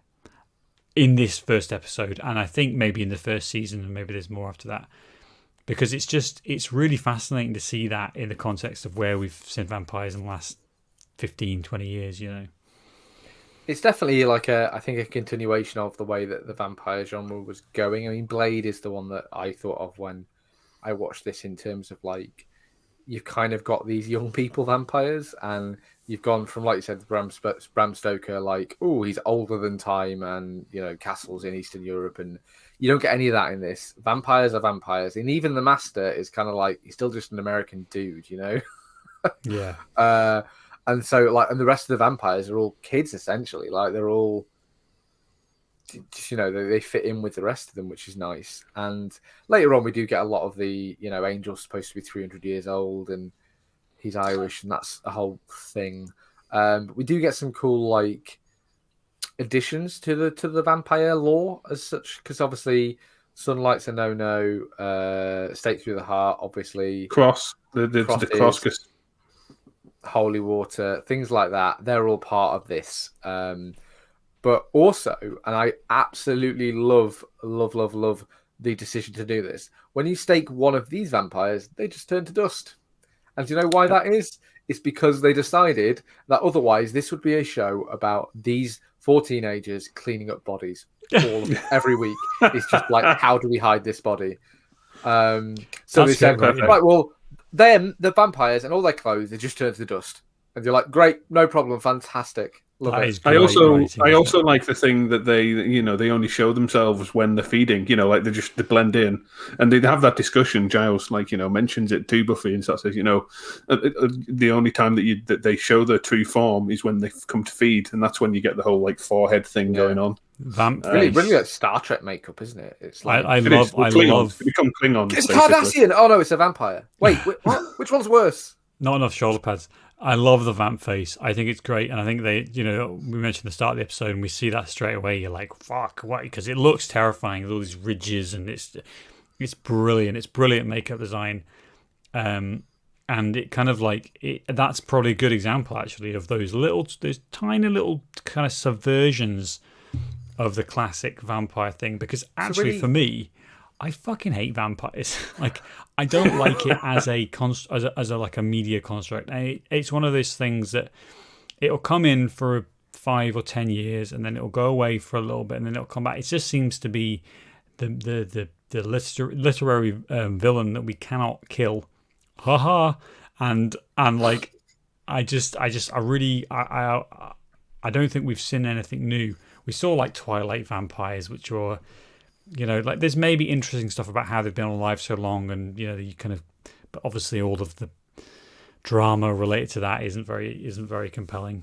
Speaker 2: in this first episode. And I think maybe in the first season, and maybe there's more after that. Because it's really fascinating to see that in the context of where we've seen vampires in the last 15, 20 years,
Speaker 1: It's definitely like I think a continuation of the way that the vampire genre was going. I mean, Blade is the one that I thought of when I watched this, in terms of like, you've kind of got these young people vampires, and you've gone from, like you said, Bram Stoker, like, oh, he's older than time, and castles in Eastern Europe, and you don't get any of that in this. Vampires are vampires, and even the master is kind of like, he's still just an American dude,
Speaker 2: Yeah.
Speaker 1: And so like, and the rest of the vampires are all kids essentially. Like they're all just, they fit in with the rest of them, which is nice. And later on, we do get a lot of the, Angel's supposed to be 300 years old, and he's Irish, and that's a whole thing. But we do get some cool like additions to the vampire lore as such, because obviously sunlight's a no. Stake through the heart, obviously.
Speaker 3: Cross the cross,
Speaker 1: holy water, things like that. They're all part of this. But also, and I absolutely love the decision to do this. When you stake one of these vampires, they just turn to dust. And do you know why that is? It's because they decided that otherwise this would be a show about these 4 teenagers cleaning up bodies every week. It's just like, how do we hide this body? So they said, right, well, them, the vampires, and all their clothes, they just turn to dust. And you're like, great, no problem, fantastic. Love it.
Speaker 3: I also like the thing that they only show themselves when they're feeding, like they blend in, and they have that discussion. Giles mentions it to Buffy and says, the only time that they show their true form is when they come to feed, and that's when you get the whole like forehead thing going on.
Speaker 2: Vamp
Speaker 1: really,
Speaker 2: face.
Speaker 1: really like Star Trek makeup, isn't it? It's like
Speaker 2: I love.
Speaker 3: They become Klingons.
Speaker 1: It's
Speaker 3: basically.
Speaker 1: Cardassian. Oh no, it's a vampire. Wait, what? Which one's worse?
Speaker 2: Not enough shoulder pads. I love the vamp face. I think it's great, and I think they, we mentioned the start of the episode, and we see that straight away. You're like, "Fuck, what?" Because it looks terrifying with all these ridges, and it's brilliant. It's brilliant makeup design, and it kind of like that's probably a good example actually of those tiny little kind of subversions of the classic vampire thing. Because actually,
Speaker 1: really...
Speaker 2: for me, I fucking hate vampires. Like, I don't like it as a like a media construct. It's one of those things that it'll come in for 5 or 10 years, and then it'll go away for a little bit, and then it'll come back. It just seems to be the literary villain that we cannot kill. Haha. And like, I don't think we've seen anything new. We saw like Twilight vampires, which were, like there's maybe interesting stuff about how they've been alive so long, and you kind of, but obviously all of the drama related to that isn't very compelling.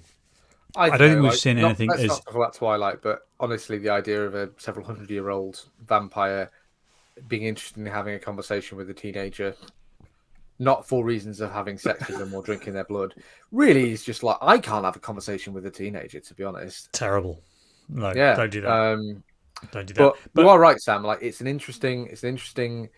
Speaker 2: I don't think we've seen anything.
Speaker 1: Let's not talk about Twilight, but honestly, the idea of a several hundred-year-old vampire being interested in having a conversation with a teenager, not for reasons of having sex with them or drinking their blood, really is just like, I can't have a conversation with a teenager, to be honest.
Speaker 2: Terrible. No,
Speaker 1: yeah.
Speaker 2: Don't do that. Don't do
Speaker 1: that. But you are right, Sam. Like, it's an interesting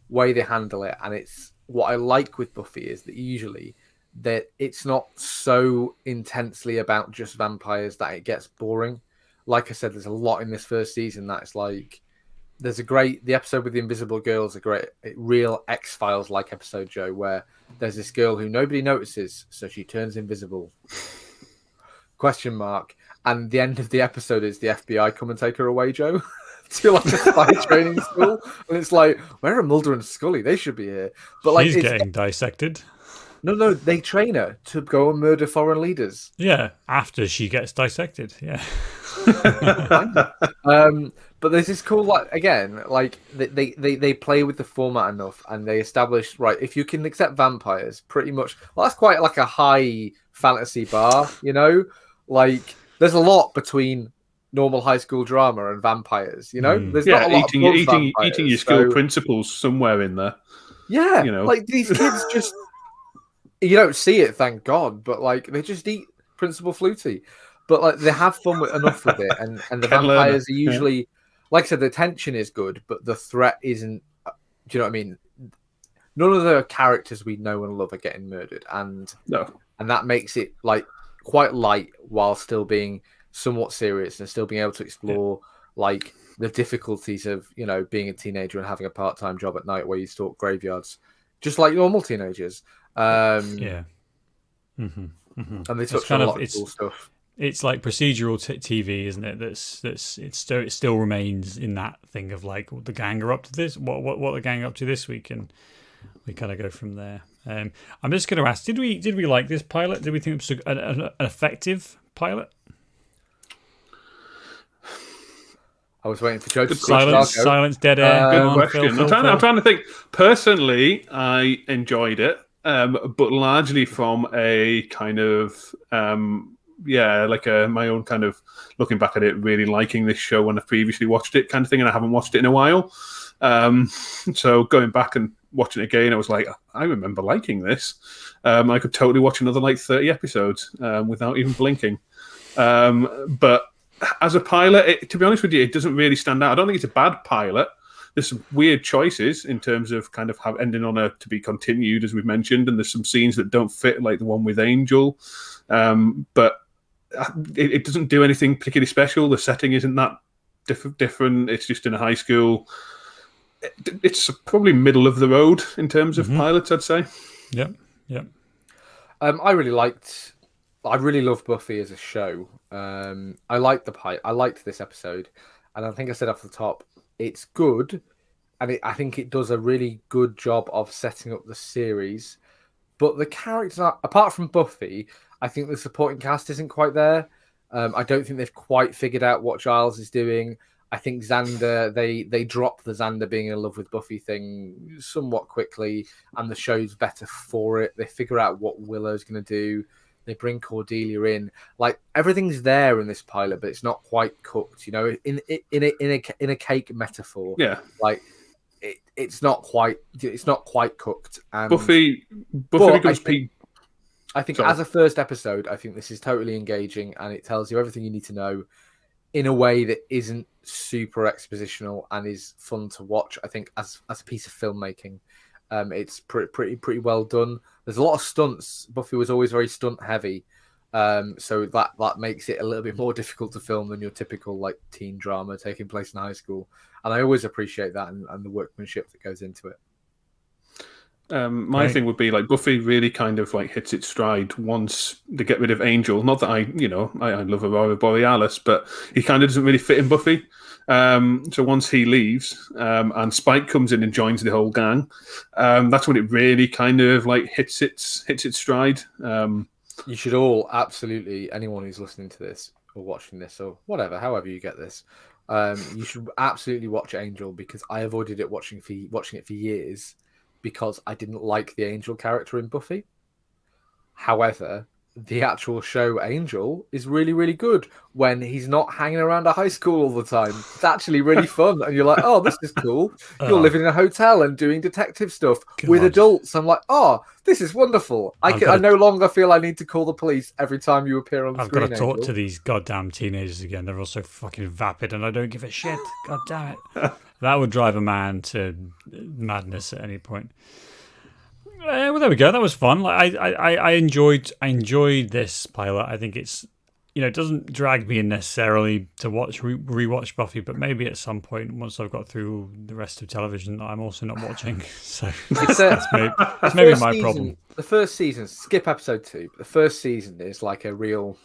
Speaker 1: way they handle it, and it's what I like with Buffy is that usually that it's not so intensely about just vampires that it gets boring. Like I said, there's a lot in this first season that it's like the episode with the invisible girl is a great, real X-Files like episode, Joe, where there's this girl who nobody notices, so she turns invisible. ? And the end of the episode is the FBI come and take her away, Joe, to like a spy training school. And it's like, where are Mulder and Scully? They should be here. But like,
Speaker 2: she's getting dissected.
Speaker 1: No, they train her to go and murder foreign leaders.
Speaker 2: Yeah, after she gets dissected. Yeah.
Speaker 1: But there's this cool, like, again, like they play with the format enough, and they establish, right, if you can accept vampires, pretty much, well, that's quite like a high fantasy bar, like there's a lot between normal high school drama and vampires, There's not a lot
Speaker 3: eating your school principles somewhere in there.
Speaker 1: Yeah, like these kids just, you don't see it, thank God, but like they just eat Principal Flutie. But like they have fun enough with it, and the vampires are usually, like I said, the tension is good, but the threat isn't. Do you know what I mean? None of the characters we know and love are getting murdered, and that makes it like quite light while still being somewhat serious and still being able to explore like the difficulties of being a teenager and having a part-time job at night where you stalk graveyards, just like normal teenagers. And they touch on a lot of cool stuff.
Speaker 2: It's like procedural TV, isn't it? It still remains in that thing of like the gang are up to this. What the gang are up to this week, and we kind of go from there. I'm just going to ask: Did we like this pilot? Did we think it was an effective pilot?
Speaker 1: I was waiting for Joe to
Speaker 2: silence, dead air.
Speaker 3: Good question. I'm trying to think. Personally, I enjoyed it, but largely from a kind of my own kind of looking back at it, really liking this show when I've previously watched it kind of thing, and I haven't watched it in a while. So going back and watching it again, I was like, I remember liking this. I could totally watch another like 30 episodes without even blinking. But as a pilot, to be honest with you, it doesn't really stand out. I don't think it's a bad pilot. There's some weird choices in terms of kind of ending on a to be continued, as we've mentioned, and there's some scenes that don't fit, like the one with Angel. But it doesn't do anything particularly special. The setting isn't that different. It's just in a high school. It's probably middle of the road in terms of pilots, I'd say.
Speaker 2: Yep.
Speaker 1: I really love Buffy as a show. I liked the pilot. I liked this episode, and I think I said off the top, it's good, and I think it does a really good job of setting up the series. But the characters, apart from Buffy, I think the supporting cast isn't quite there. I don't think they've quite figured out what Giles is doing. I think Xander, they drop the Xander being in love with Buffy thing somewhat quickly, and the show's better for it. They figure out what Willow's going to do. They bring Cordelia in. Like everything's there in this pilot, but it's not quite cooked. You know, in a cake metaphor.
Speaker 3: Yeah.
Speaker 1: Like it's not quite cooked. And
Speaker 3: Buffy becomes Pete.
Speaker 1: I think as a first episode, I think this is totally engaging, and it tells you everything you need to know in a way that isn't super expositional and is fun to watch. I think as a piece of filmmaking, it's pretty well done. There's a lot of stunts. Buffy was always very stunt heavy, so that makes it a little bit more difficult to film than your typical like teen drama taking place in high school. And I always appreciate that and the workmanship that goes into it.
Speaker 3: My thing would be like Buffy really kind of like hits its stride once they get rid of Angel. Not that I love Aurora Borealis, but he kind of doesn't really fit in Buffy. So once he leaves and Spike comes in and joins the whole gang, that's when it really kind of like hits its stride.
Speaker 1: You should all absolutely, anyone who's listening to this or watching this or whatever, however you get this, you should absolutely watch Angel, because I avoided it watching it for years because I didn't like the Angel character in Buffy. However, the actual show Angel is really, really good when he's not hanging around a high school all the time. It's actually really fun. And you're like, oh, this is cool. You're living in a hotel and doing detective stuff with adults. I'm like, oh, this is wonderful. I no longer feel I need to call the police every time you appear on the screen.
Speaker 2: I've got to talk to these goddamn teenagers again. They're all so fucking vapid and I don't give a shit. God damn it. That would drive a man to madness at any point. Well, there we go. That was fun. Like, I enjoyed this pilot. I think it's, it doesn't drag me in necessarily to rewatch Buffy, but maybe at some point once I've got through the rest of television, I'm also not watching. So that's maybe my problem.
Speaker 1: The first season, skip episode 2. But the first season is like a real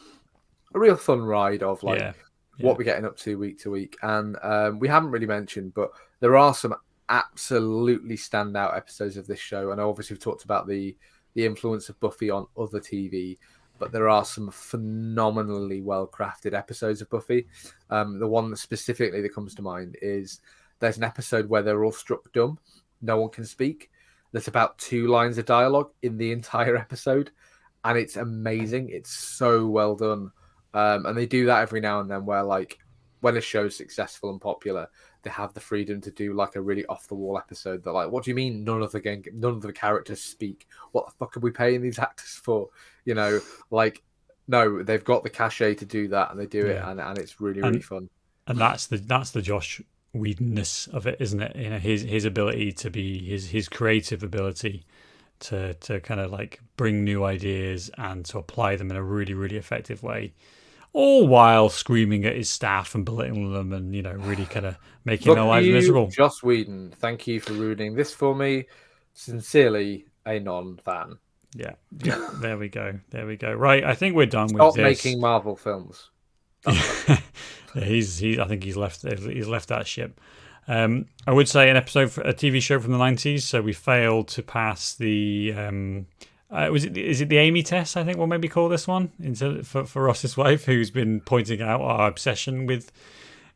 Speaker 1: fun ride of like what we're getting up to week, and we haven't really mentioned, but there are some absolutely standout episodes of this show, and obviously we've talked about the influence of Buffy on other TV, but there are some phenomenally well crafted episodes of Buffy. The one that specifically that comes to mind is there's an episode where they're all struck dumb, no one can speak. There's about 2 lines of dialogue in the entire episode, and it's amazing. It's so well done, and they do that every now and then where like when a show's successful and popular, they have the freedom to do like a really off-the-wall episode that like, what do you mean none of the characters speak? What the fuck are we paying these actors for? Like, no, they've got the cachet to do that, and they do it, and it's really, really fun.
Speaker 2: And that's the Josh Whedonness of it, isn't it? His ability to be his creative ability to kind of like bring new ideas and to apply them in a really, really effective way. All while screaming at his staff and belittling them and, really kind of making their lives miserable.
Speaker 1: Joss Whedon, thank you for ruining this for me. Sincerely, a non-fan.
Speaker 2: Yeah, there we go. Right, I think we're done with this.
Speaker 1: Stop making Marvel films.
Speaker 2: I think he's left that ship. I would say a TV show from the 90s, so we failed to pass the... is it the Amy test? I think we'll maybe call this one for Ross's wife, who's been pointing out our obsession with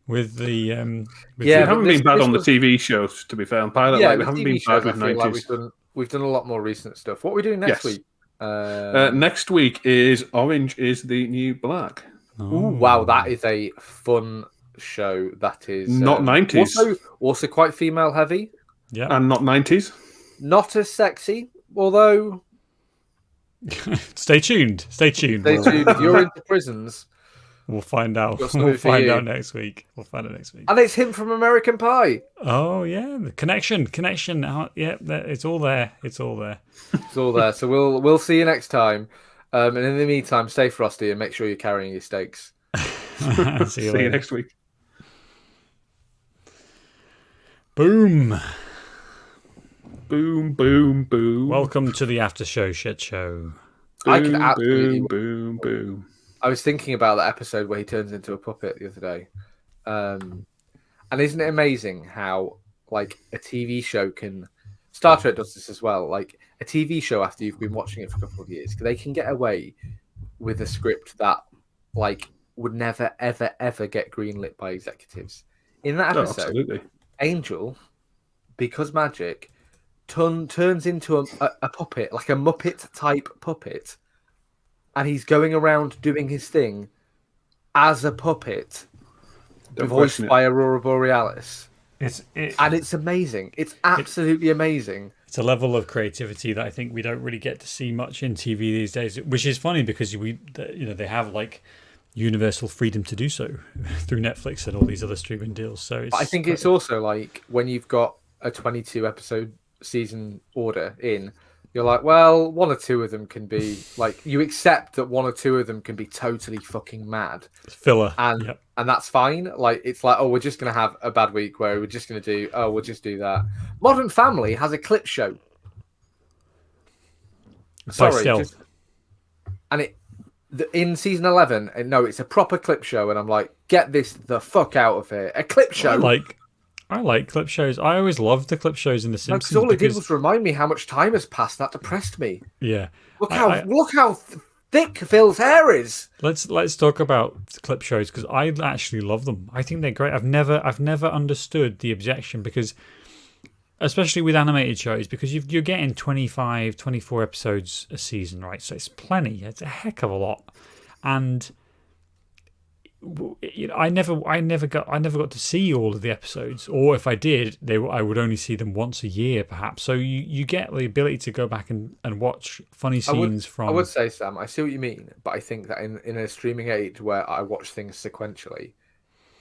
Speaker 2: the.
Speaker 3: We haven't been bad on the TV shows, to be fair. On pilot, we haven't been bad with 90s.
Speaker 1: Like we've done a lot more recent stuff. What are we doing next week?
Speaker 3: Next week is Orange is the New Black.
Speaker 1: Oh. Ooh, wow, that is a fun show. That is
Speaker 3: not 90s.
Speaker 1: Also quite female heavy.
Speaker 3: Yeah, and not 90s.
Speaker 1: Not as sexy, although.
Speaker 2: Stay tuned.
Speaker 1: If you're into prisons,
Speaker 2: we'll find out. We'll find out next week.
Speaker 1: And it's him from American Pie.
Speaker 2: Oh yeah, the connection. It's all there.
Speaker 1: It's all there. So we'll see you next time. And in the meantime, stay frosty and make sure you're carrying your steaks.
Speaker 3: See you next week.
Speaker 2: Boom.
Speaker 3: Boom, boom, boom.
Speaker 2: Welcome to the after show shit show.
Speaker 1: I can absolutely
Speaker 3: boom, boom.
Speaker 1: I was thinking about that episode where he turns into a puppet the other day. And isn't it amazing how like a TV show can... Star Trek does this as well. Like a TV show after you've been watching it for a couple of years, they can get away with a script that like would never, ever, ever get greenlit by executives. In that episode, Angel, because magic... turns into a puppet, like a Muppet type puppet, and he's going around doing his thing as a puppet, voiced by Aurora Borealis. And it's amazing. It's absolutely amazing.
Speaker 2: It's a level of creativity that I think we don't really get to see much in TV these days, which is funny because they have like universal freedom to do so through Netflix and all these other streaming deals. So
Speaker 1: I think it's also like when you've got a 22 episode season order in, you're like, well, one or two of them can be like, you accept that one or two of them can be totally fucking mad.
Speaker 2: It's filler.
Speaker 1: And that's fine. Like, it's like, oh, we're just going to have a bad week where we're just going to do, we'll just do that. Modern Family has a clip show. In season 11, no, it's a proper clip show, and I'm like, get this the fuck out of here. A clip show.
Speaker 2: I like clip shows. I always loved the clip shows in The Simpsons.
Speaker 1: Because all it did was remind me how much time has passed. That depressed me.
Speaker 2: Yeah.
Speaker 1: Look how thick Phil's hair is.
Speaker 2: Let's talk about clip shows because I actually love them. I think they're great. I've never understood the objection because, especially with animated shows, because you're getting 25, 24 episodes a season, right? So it's plenty. It's a heck of a lot, and I never got to see all of the episodes, or if I did, I would only see them once a year, perhaps. So you get the ability to go back and watch funny scenes from.
Speaker 1: I would say, Sam, I see what you mean, but I think that in a streaming age where I watch things sequentially,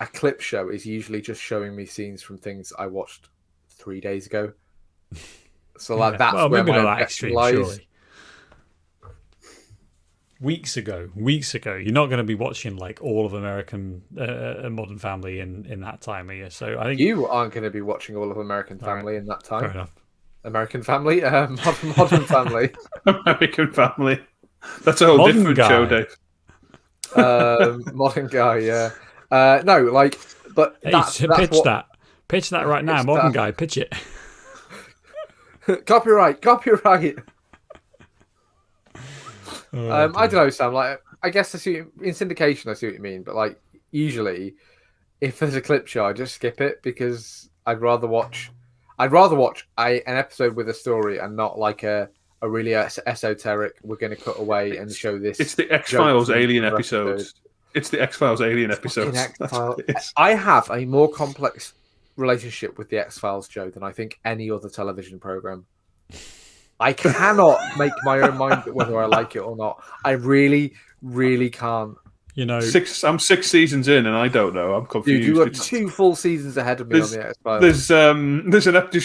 Speaker 1: a clip show is usually just showing me scenes from things I watched 3 days ago. So that's where
Speaker 2: maybe
Speaker 1: my
Speaker 2: not that extreme,
Speaker 1: lies.
Speaker 2: Surely. Weeks ago, you're not going to be watching like all of American Modern Family in that time of year. So I think
Speaker 1: you aren't going to be watching all of American Family in that time.
Speaker 2: Fair enough.
Speaker 1: American Family, Modern Family,
Speaker 3: American Family. That's a whole
Speaker 2: Modern
Speaker 3: different show, Dave.
Speaker 1: Modern Guy, yeah. No, like, but
Speaker 2: hey, pitch that right now, Modern Guy, pitch it.
Speaker 1: Copyright.
Speaker 2: Oh,
Speaker 1: I don't know, Sam. Like, I guess in syndication, I see what you mean. But like, usually, if there's a clip show, I just skip it because I'd rather watch an episode with a story and not like a really esoteric. We're going to cut away and show this.
Speaker 3: It's the X-Files Alien episodes. It's the X-Files Alien episodes.
Speaker 1: I have a more complex relationship with the X-Files, Joe, than I think any other television program. I cannot make my own mind whether I like it or not. I really, really can't.
Speaker 2: You know,
Speaker 3: I'm 6 seasons in, and I don't know. I'm confused.
Speaker 1: Dude, you are 2 full seasons ahead of me on the X-Files.
Speaker 3: There's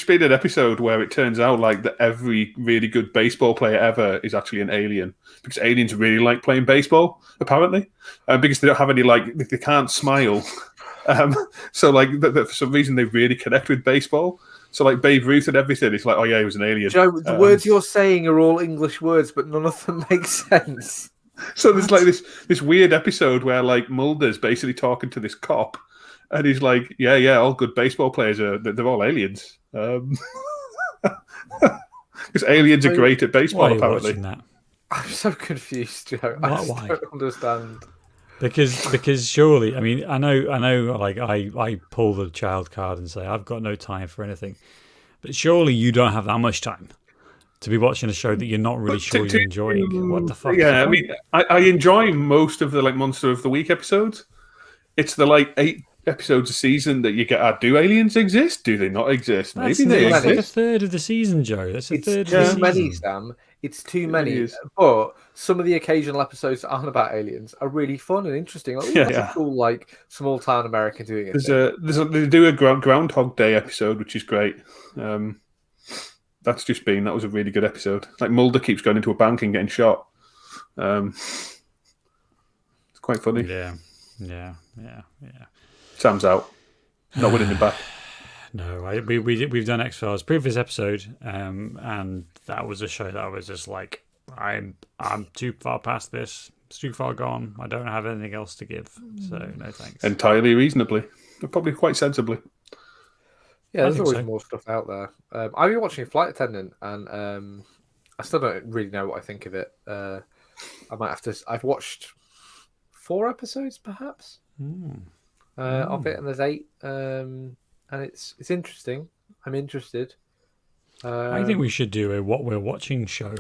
Speaker 3: been an episode where it turns out like that every really good baseball player ever is actually an alien because aliens really like playing baseball, apparently, because they don't have any they can't smile. So like for some reason they really connect with baseball. So like Babe Ruth and everything, it's like, oh yeah, he was an alien.
Speaker 1: Joe, the words you're saying are all English words, but none of them make sense.
Speaker 3: So there's like this weird episode where like Mulder's basically talking to this cop, and he's like, yeah, all good baseball players they're all aliens. Because aliens are great at baseball, apparently.
Speaker 2: That?
Speaker 1: I'm so confused, Joe. I don't understand.
Speaker 2: Because surely, I mean, I know, like I pull the child card and say I've got no time for anything, but surely you don't have that much time to be watching a show that you're not really sure you're enjoying. What the fuck?
Speaker 3: Yeah, I mean, I enjoy most of the like Monster of the Week episodes. It's the like 8 episodes a season that you get. Do aliens exist? Do they not exist? Maybe they exist.
Speaker 2: That's like a third of the season, Joe. That's a third of the season.
Speaker 1: Many, Sam. It's too many, but some of the occasional episodes that aren't about aliens are really fun and interesting. Like, that's a cool, like small town America doing it.
Speaker 3: They do a Groundhog Day episode, which is great. That was a really good episode. Like Mulder keeps going into a bank and getting shot. It's quite funny.
Speaker 2: Yeah.
Speaker 3: Sam's out. Not winning the back.
Speaker 2: No, we've done X-Files previous episode, and that was a show that I was just like, I'm too far past this. It's too far gone. I don't have anything else to give, so no thanks.
Speaker 3: Entirely reasonably, probably quite sensibly.
Speaker 1: Yeah, there's always more stuff out there. I've been watching Flight Attendant, and I still don't really know what I think of it. I might have to. I've watched 4 episodes, perhaps, of it, and there's 8. And it's interesting. I'm interested.
Speaker 2: I think we should do a what we're watching show.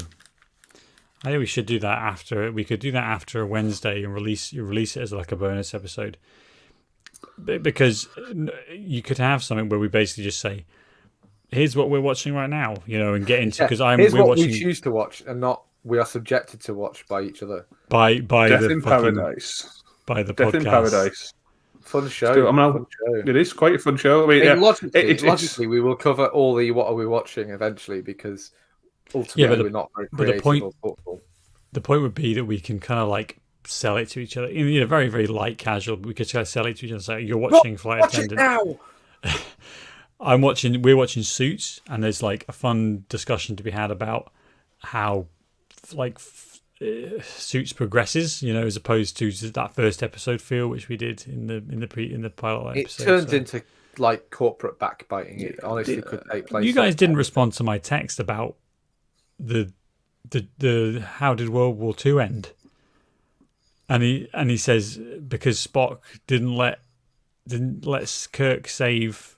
Speaker 2: I think we should do that after. We could do that after a Wednesday and release it as like a bonus episode. Because you could have something where we basically just say, "Here's what we're watching right now," and get into because
Speaker 1: here's
Speaker 2: we're
Speaker 1: what
Speaker 2: watching.
Speaker 1: We choose to watch, and not we are subjected to watch by each other.
Speaker 2: By
Speaker 3: Death
Speaker 2: the
Speaker 3: in
Speaker 2: fucking,
Speaker 3: Paradise.
Speaker 2: By the
Speaker 3: Death
Speaker 2: podcast.
Speaker 3: in Paradise.
Speaker 1: Fun show.
Speaker 3: Fun show. It is quite a fun show. I mean,
Speaker 1: logically, we will cover all the what are we watching eventually because ultimately we're not very creative or thoughtful.
Speaker 2: The point would be that we can kind of like sell it to each other in very, very light casual. We could kind of sell it to each other and say, "You're watching Flight Attendant."
Speaker 1: Watch
Speaker 2: it now. We're watching Suits, and there's like a fun discussion to be had about how Suits progresses, as opposed to that first episode feel which we did in the pilot episode.
Speaker 1: It turns into like corporate backbiting. It honestly could take place.
Speaker 2: You guys didn't respond to my text about the how did World War II end? And he says because Spock didn't let Kirk save.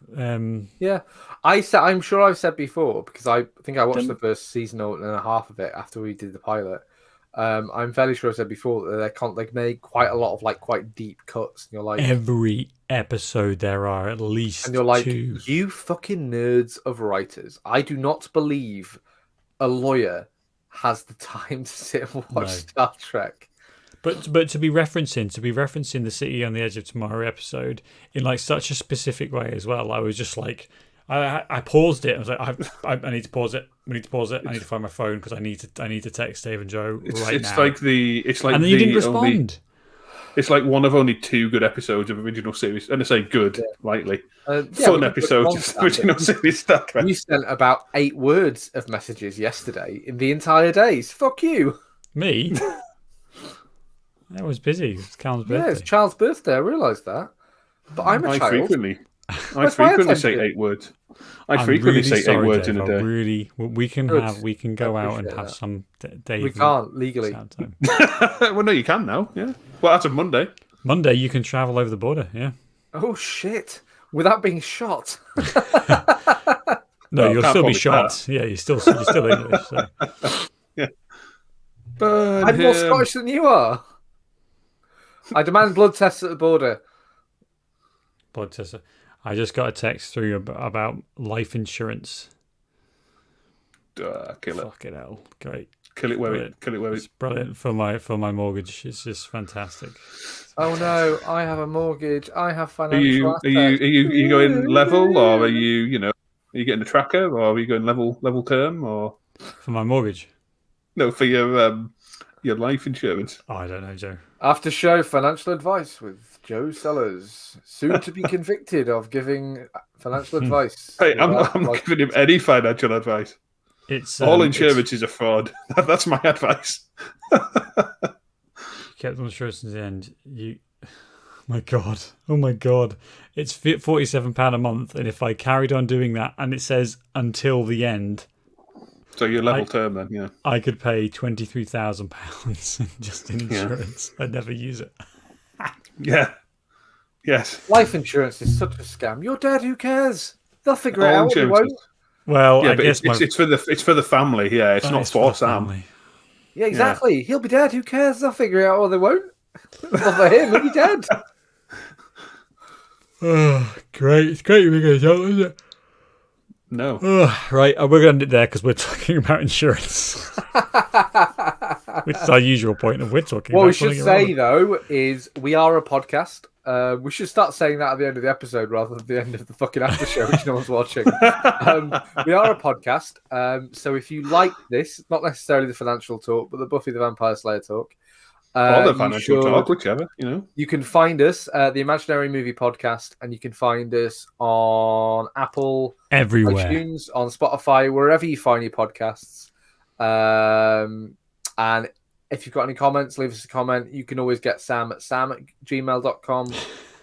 Speaker 1: Yeah, I'm sure I've said before because I think I watched the first season and a half of it after we did the pilot. I'm fairly sure I said before that they made quite a lot of quite deep cuts. And you're like,
Speaker 2: every episode there are at least,
Speaker 1: and you're like,
Speaker 2: 2.
Speaker 1: You fucking nerds of writers. I do not believe a lawyer has the time to sit and watch Star Trek.
Speaker 2: But to be referencing the City on the Edge of Tomorrow episode in such a specific way as well, I was just like. I paused it. I was like, I need to pause it. We need to pause it. I need to find my phone because I need to text Dave and Joe now.
Speaker 3: It's like
Speaker 2: and then you didn't respond.
Speaker 3: It's like one of only 2 good episodes of original series, and I say good lightly. Fun episodes of original series Star Trek.
Speaker 1: You sent about 8 words of messages yesterday in the entire days. Fuck you.
Speaker 2: Me? I was busy. It's Cal's birthday.
Speaker 1: Yeah, it's Charles' birthday. I realised that. But I'm a child.
Speaker 3: I frequently say 8 words. I frequently say 8 words in a day.
Speaker 2: We can go out and have some Dave.
Speaker 1: We can't legally.
Speaker 3: Well, no, you can now. Yeah. Well, that's a Monday.
Speaker 2: Monday, you can travel over the border. Yeah.
Speaker 1: Oh shit! Without being shot.
Speaker 2: No, you'll still be shot. That. Yeah, you're still English. So.
Speaker 3: Yeah.
Speaker 1: I'm more Scottish than you are. I demand blood tests at the border.
Speaker 2: Blood tests. I just got a text through about life insurance.
Speaker 3: Kill it.
Speaker 2: Fucking hell. Great.
Speaker 3: Kill it where
Speaker 2: it's brilliant for my mortgage. It's just fantastic.
Speaker 1: Oh no, I have a mortgage. I have financial
Speaker 3: Are you going level, or are you are you getting a tracker, or are you going level term, or
Speaker 2: for my mortgage?
Speaker 3: No, for your life insurance.
Speaker 2: Oh, I don't know, Joe.
Speaker 1: After show financial advice with Joe Sellers, soon to be convicted of giving financial advice.
Speaker 3: Hey, I'm not giving him any financial advice.
Speaker 2: It's
Speaker 3: all insurance is a fraud. That's my advice.
Speaker 2: Kept on insurance in the end. Oh my god! It's £47 a month, and if I carried on doing that, and it says until the end.
Speaker 3: So you're level term then, yeah.
Speaker 2: I could pay £23,000 just in insurance. I'd never use it.
Speaker 3: Yeah. Yes.
Speaker 1: Life insurance is such a scam. You're dead. Who cares? They'll figure it out. They won't.
Speaker 2: Well,
Speaker 3: yeah,
Speaker 2: I guess
Speaker 3: it's for the family. Yeah, it's not for Sam.
Speaker 2: Family.
Speaker 1: Yeah, exactly. Yeah. He'll be dead. Who cares? They'll figure it out, or they won't. Well, for him, he'll be dead.
Speaker 2: Oh, great! It's great we're going to talk, isn't it?
Speaker 3: No.
Speaker 2: Right, we're going to end it there because we're talking about insurance. Which is our usual point of we're talking
Speaker 1: what
Speaker 2: about.
Speaker 1: What we should say, though, is we are a podcast. We should start saying that at the end of the episode rather than the end of the fucking after show, which no one's watching. We are a podcast. So if you like this, not necessarily the financial talk, but the Buffy the Vampire Slayer talk,
Speaker 3: or the financial talk, whichever,
Speaker 1: You can find us, the Imaginary Movie Podcast, and you can find us on Apple,
Speaker 2: everywhere,
Speaker 1: iTunes, on Spotify, wherever you find your podcasts. And if you've got any comments, leave us a comment. You can always get Sam at gmail.com,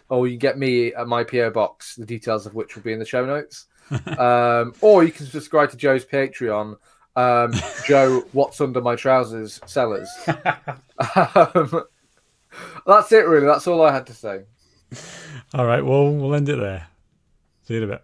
Speaker 1: or you can get me at my PO box, the details of which will be in the show notes. Or you can subscribe to Joe's Patreon. Joe, what's under my trousers, Sellers. That's it, really. That's all I had to say.
Speaker 2: All right, well, we'll end it there. See you in a bit.